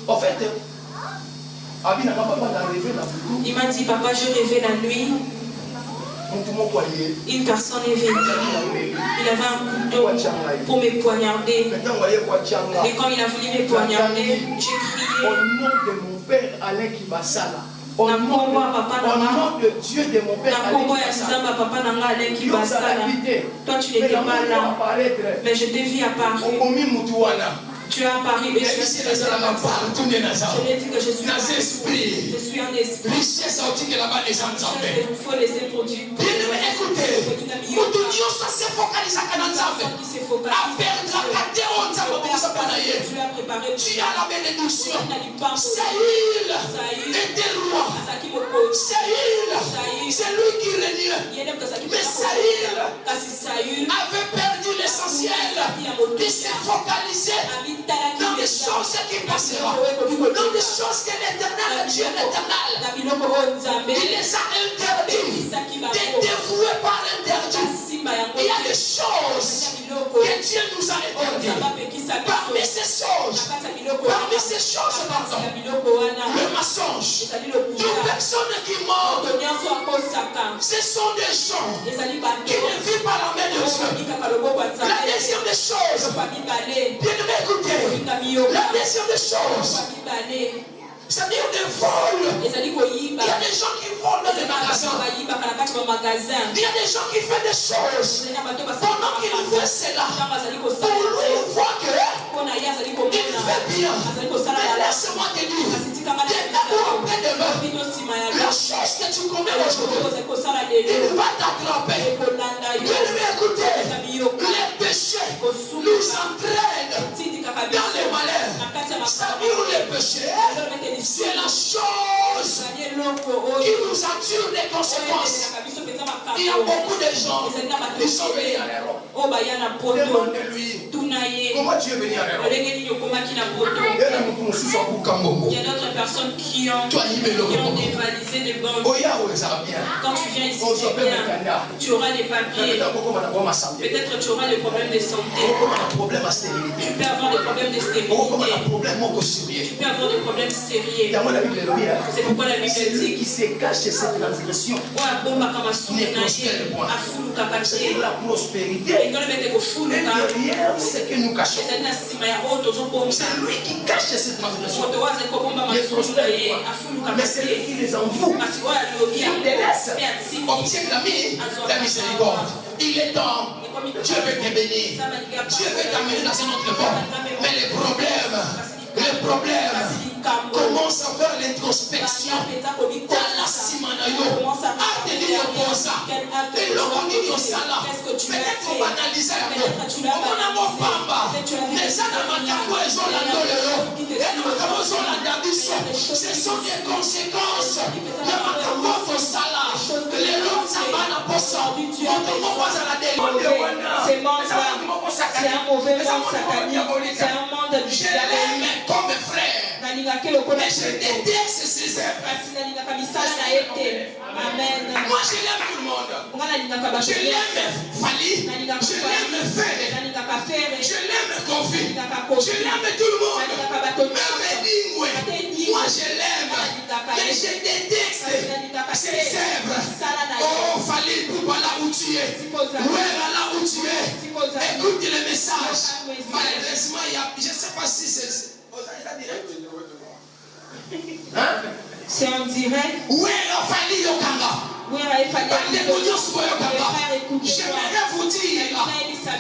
En fait, il m'a dit, papa, je rêvais la nuit. Une personne est venue. Il avait un couteau pour me poignarder. Et quand il a voulu me poignarder, j'ai crié. Au nom de mon père Alain Kibasala. Au nom de Dieu de mon père Alain Kibasala. Toi, tu n'étais pas là. Mais je t'ai vu apparaître. Tu as apparu et je l'ai dit que je suis un esprit. Il faut laisser produire. Tu as la bénédiction. Saül était roi. Saül, c'est lui qui régnait. Mais Saül avait perdu l'essentiel. Il s'est focalisé dans des choses qui passeront, dans des choses que l'éternel, Dieu l'éternel, il les a interdits, des dévoués par interdit. Il y a des choses que Dieu nous a interdites. Parmi ces choses, le mensonge, toute personne qui ment, ce sont des gens qui ne vivent pas la main de Dieu. La deuxième des choses, bien de m'écouter, la deuxième des choses, c'est-à-dire des vols. Il y a des gens qui volent dans les magasins. Il y a des gens qui font des choses. Pendant qu'il fait cela, pour lui, il voit qu'il fait bien. Mais laisse-moi te dire, demain ou après-demain, la chose que tu commets aujourd'hui, il va t'attraper. Bien écoutez, les péchés nous entraînent dans les malheurs. Ça dit où les péchés, c'est la chose qui nous attire des conséquences. Il y a beaucoup de gens qui sont venus à l'erreur. Demande-lui comment tu es venu à l'erreur. Il y a d'autres personnes qui ont dévalisé des banques. Quand tu viens ici, tu auras des papiers. Peut-être tu auras des problèmes de santé. Tu peux avoir des problèmes de stérilité. Tu peux avoir des problèmes sérieux. C'est pourquoi la Bible dit celui qui se cache cette transgression ne prospère point. C'est la prospérité. Et derrière ce que nous cachons, c'est lui qui cache cette transgression ne prospère point. Mais c'est lui qui les envoie, qui les laisse. Obtiens la miséricorde. Il est temps. Dieu veut te bénir. Dieu veut t'amener dans un autre niveau. Mais les problèmes commence à faire l'introspection dans la simanayo à te dire bon ça et l'on dit au sala peut-être qu'on va analyser un peu on a mon pamba mais ça n'a pas qu'à ils ont la doleur et nous avons la tradition ce sont des conséquences de ma sala les lots ça va la poisson on va à la délivrance c'est un mauvais monde satanique c'est un monde je l'aime comme frère. Mais je déteste ces œuvres. Amen. Moi je l'aime tout le monde. Je l'aime Fali. Je l'aime Fede. Je l'aime Kofi. Je l'aime tout le monde. Même Dingwe. Moi je l'aime. Mais je déteste ces œuvres. Oh Fali Poupala où tu es. Ouera là où tu es. Écoute le message. Malheureusement, je ne sais pas si c'est. C'est en direct. Où est la famille Yokanga? J'aimerais vous dire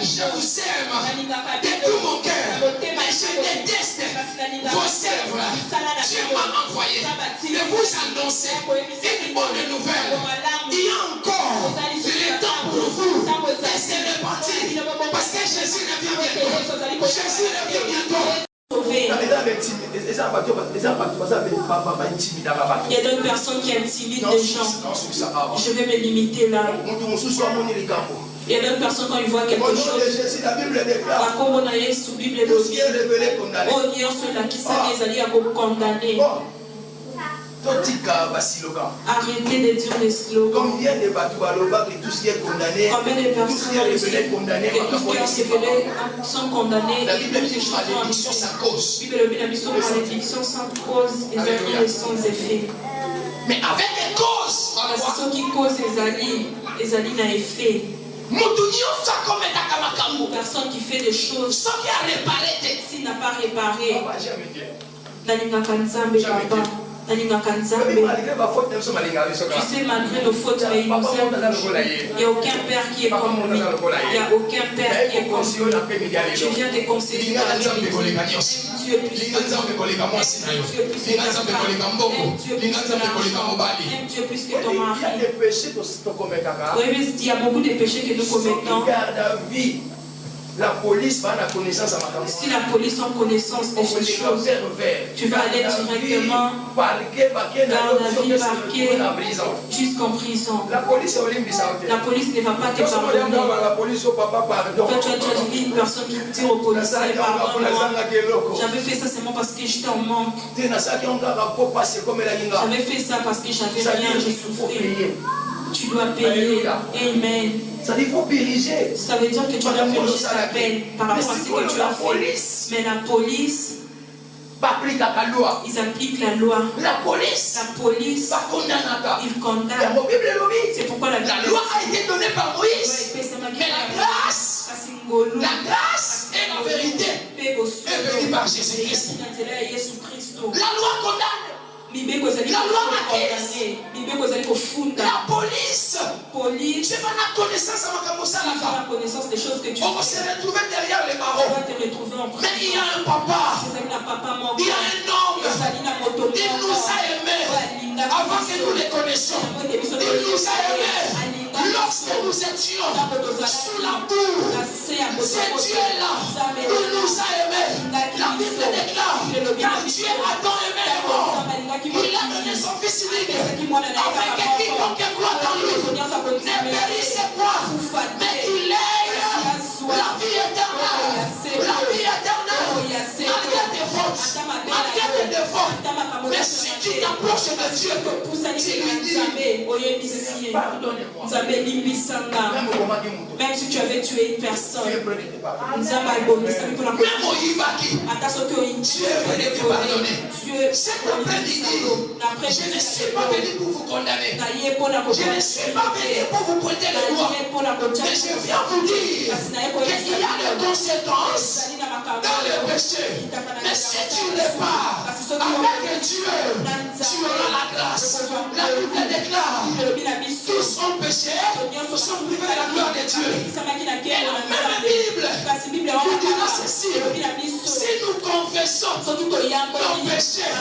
je vous aime de tout mon cœur, mais je déteste vos œuvres. Dieu m'a envoyé de vous annoncer une bonne nouvelle. Il y a encore le temps pour vous de se repentir, parce que Jésus revient bientôt. Jésus revient bientôt. Il y a d'autres personnes qui intimident les gens. Je vais me limiter là. Il y a d'autres personnes quand ils voient quelque chose. Arrêtez de dire des slogans. Combien de tout ce qui est condamné, tout ce qui est révélé condamné, sont condamnés. la Bible dit malédiction sans cause. Malédiction sans cause, et sans effet. Mais avec des causes, ce qui cause les alliés n'a effet. Personne qui fait des choses, s'il n'a pas réparé, tu sais, malgré nos fautes, mais il nous aime. Il n'y a aucun père qui est comme lui. Il n'y a aucun père qui est comme lui. Je viens de conseiller Dieu plus que ton mari. Il y a beaucoup de péchés que nous commettons. La police va à la connaissance à ma campagne. Si la police a connaissance de ces choses, tu vas aller directement garde à vie, parquet, jusqu'en prison. La police ne va pas te pardonner. Toi, tu as déjà vu une personne qui tire au policier, pardonne-moi. J'avais fait ça seulement parce que j'étais en manque. J'avais fait ça parce que j'avais rien, j'ai souffert. Tu dois payer. Amen. Ça veut dire qu'il faut périger. Ça veut dire que tu dois périger ta peine par rapport à ce que tu as fait. Mais la police, ils appliquent la loi. La police, ils condamnent. C'est pourquoi la loi a été donnée par Moïse. Mais la grâce et la vérité est venue par Jésus-Christ. La loi condamne. La loi accuse. La police, c'est pas la connaissance la connaissance des choses que tu on s'est retrouvé derrière les barreaux. Mais il y a un papa, il y a un homme, il nous a aimés avant que nous les connaissions. Il nous a aimés lorsque nous étions sous la boue. C'est Dieu-là, il nous a aimés. La Bible déclare, car Dieu a tant aimé le monde, il a donné son fils unique, afin que quiconque croit en lui ne périsse point, mais qu'il ait la vie éternelle. La vie éternelle, malgré tes fautes, malgré tes défauts. Mais si tu t'approches de Dieu, tu lui dis, pardonnez-moi. Même si tu avais tué une personne, Dieu peut te pardonner. même Dieu veut te pardonner. Cet après-midi, je ne suis pas venu pour vous condamner. Je ne suis pas venu pour vous pointer le doigt. Mais je viens vous dire qu'il y a des conséquences dans le péché. Mais si tu n'es pas avec Dieu, tu auras la grâce. La Bible déclare, tous ont péché, sont privés de la gloire de Dieu. Et la même Bible vous dira ceci: si nous confessons nos péchés,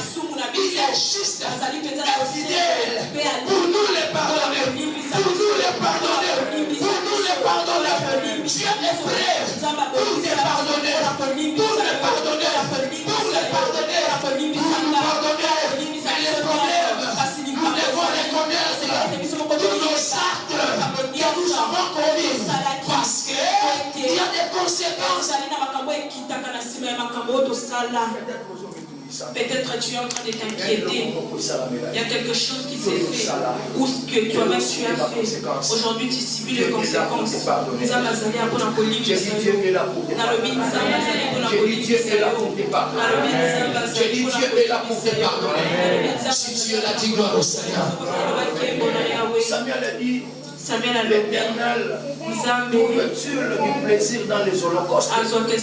il est juste et fidèle pour nous les pardonner, pour nous les pardonner, pour nous les pardonner. Dieu est prêt pour te pardonner, pour les pardonner, pour les pardonner, pour nous pardonner. Mais le problème, nous devons reconnaître tous nos actes que nous avons commis, parce qu'il y a des conséquences. Peut-être tu es en train de t'inquiéter. Il y a quelque chose qui s'est fait ou ce que toi-même tu as fait. Aujourd'hui tu subis les conséquences. J'ai dit Dieu est là pour te pardonner. J'ai dit Dieu est là pour te pardonner. J'ai dit Dieu est là pour te pardonner. Si Dieu l'a dit, gloire au Seigneur. Samuel a dit, l'Éternel trouve-t-il du plaisir dans les holocaustes et des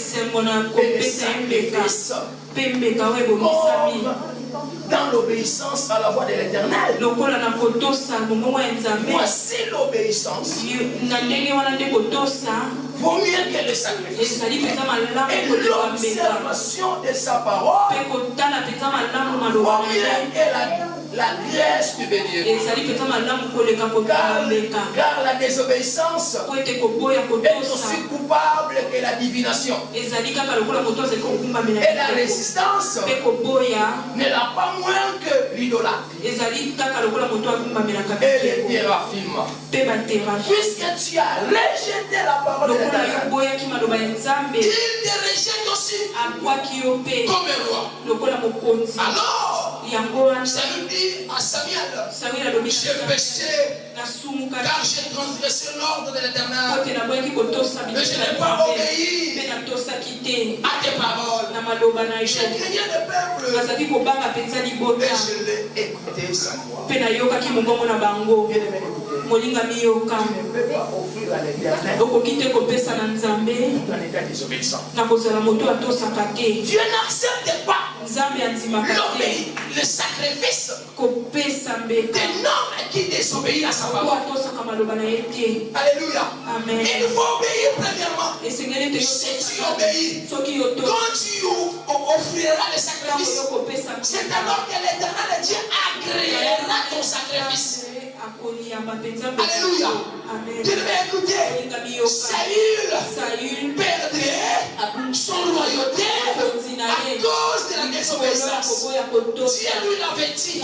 sacrifices comme dans l'obéissance à la voix de l'Éternel. Voici l'obéissance. Vaut mieux que le sacrifice. Et l'observation de sa parole vaut mieux que la graisse du bélier. Car la désobéissance est aussi coupable que la divination. Et la résistance ne l'a pas moins que l'idolâtre. Et les théraphim. Puisque tu as rejeté la parole de l'Éternel, il te rejette aussi comme roi. Alors, ça nous dit à Samuel, j'ai péché car j'ai transgressé l'ordre de l'Éternel, mais je n'ai pas obéi à tes paroles. J'ai craigné le peuple et je l'ai écouté sa voix. molinga miyoka offrir à l'Éternel okoki te kopesa na nzambe tout en état désobéissant. na kozala moto atosaka te. Dieu n'accepte pas nzambe andimaka te le sacrifice kopesa mbeka d'un homme qui désobéit à sa parole. atosaka maloba na ye te. Alléluia. Amen. Il faut obéir premièrement. esengeli te Si tu obéis, soki yoto quand tu offriras le sacrifice, c'est alors que l'Éternel Dieu agréera ton sacrifice. Alléluia. Tu devais écouter. Saül perdrait son royauté à cause de la désobéissance. Dieu lui l'avait dit, il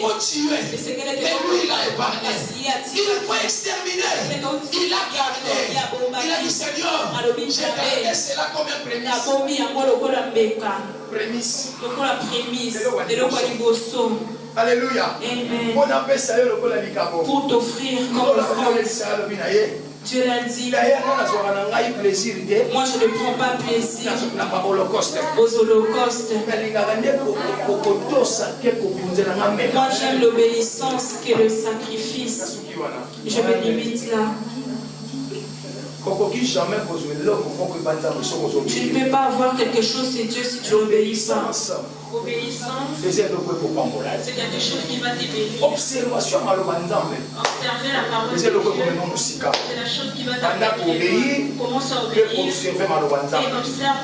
faut tuer. Mais lui il a épargné. Il faut exterminer. Il a gardé. Il a dit Seigneur, j'ai gardé cela comme un prémisse. Prémisse. Alléluia. Pour t'offrir comme offrande. Dieu l'a dit. Moi je ne prends pas plaisir aux holocaustes. Moi j'aime l'obéissance que le sacrifice. Je me limite là. Tu ne peux pas avoir quelque chose c'est Dieu si tu n'obéis pas. Obéissance, c'est quelque chose qui va t'ébéir. Observation à observer la parole de Dieu. C'est la chose qui va t'ébéir. Commence à obéir et observe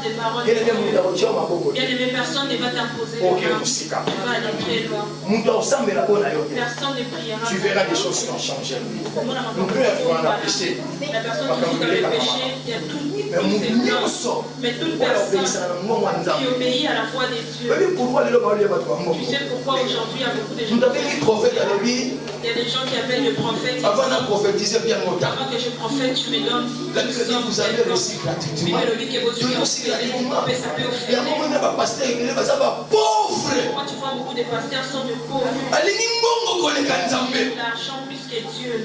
des paroles de Dieu. Bien aimé, personne ne va t'imposer. Tu vas aller très loin. Personne ne priera. Tu verras des choses qui ont changé. Nous pouvons avoir la péché. La personne qui vit dans le péché, il y a tout. Mais toute personne qui obéit à la foi de Dieu. Tu sais pourquoi aujourd'hui il y a beaucoup de gens. Il y a des gens qui appellent le prophète. Avant de prophétiser bien longtemps. Avant que je prophète, tu me donnes. La Bible dit vous avez reçu gratuitement. Pourquoi tu vois beaucoup de pasteurs sont de pauvres. L'argent plus que Dieu.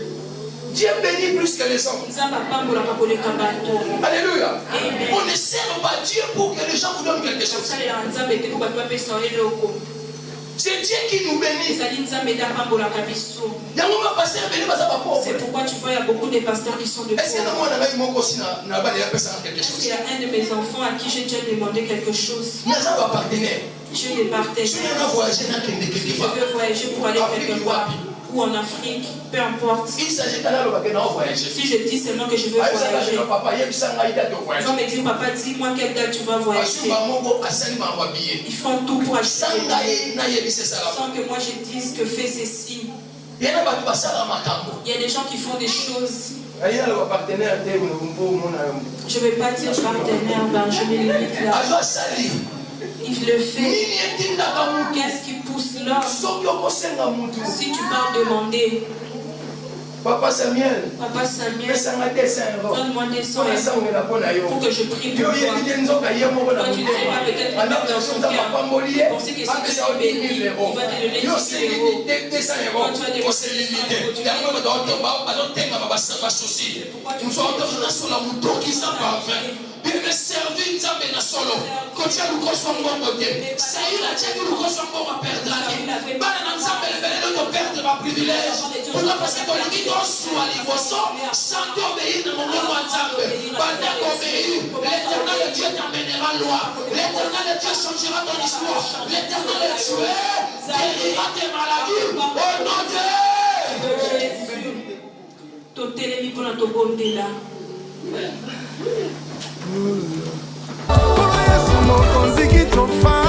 Dieu bénit plus que les hommes. Alléluia. On ne sert pas Dieu pour que les gens vous donnent quelque chose. C'est Dieu qui nous bénit. C'est pourquoi tu vois il y a beaucoup de pasteurs qui sont de pauvres. Est-ce qu'il y a un de mes enfants à qui j'ai déjà demandé quelque chose? Je les partage. Je veux voyager pour aller quelque part. Ou en Afrique, peu importe. Si je dis seulement que je veux voyager, ils vont me dire, papa, dis-moi quelle date tu vas voyager. Ils font tout pour acheter sans que moi je dise que fais ceci. Il y a des gens qui font des choses. Je ne vais pas dire partenaire, ben, je me limite là. Il le fait. Qu'est-ce qui pousse l'homme? Si tu pars demander, Papa Samuel, donne-moi des 100 € pour que je prie pour toi. Quand tu ne sais pas peut-être même dans son cœur, penser que si tu es béni, il va te donner 10 €. Quand tu as des pourquoi tu me servir ozwi nzambe na solo kotia lukoso mbongo te saïl atiaki lukoso mbongo aperdrake bana na nzambe lebelele toperdre baprivilège pourquoi parce que tolingi tosua liboso sans t'obéir na mongongo ya nzambe banda kobéir l'éternel Dieu t'amènera loin l'éternel Dieu changera ton histoire l'éternel Dieu guérira tes maladies au nom de Jésus. Totelemi mpona tobondela mokonzi ki tofa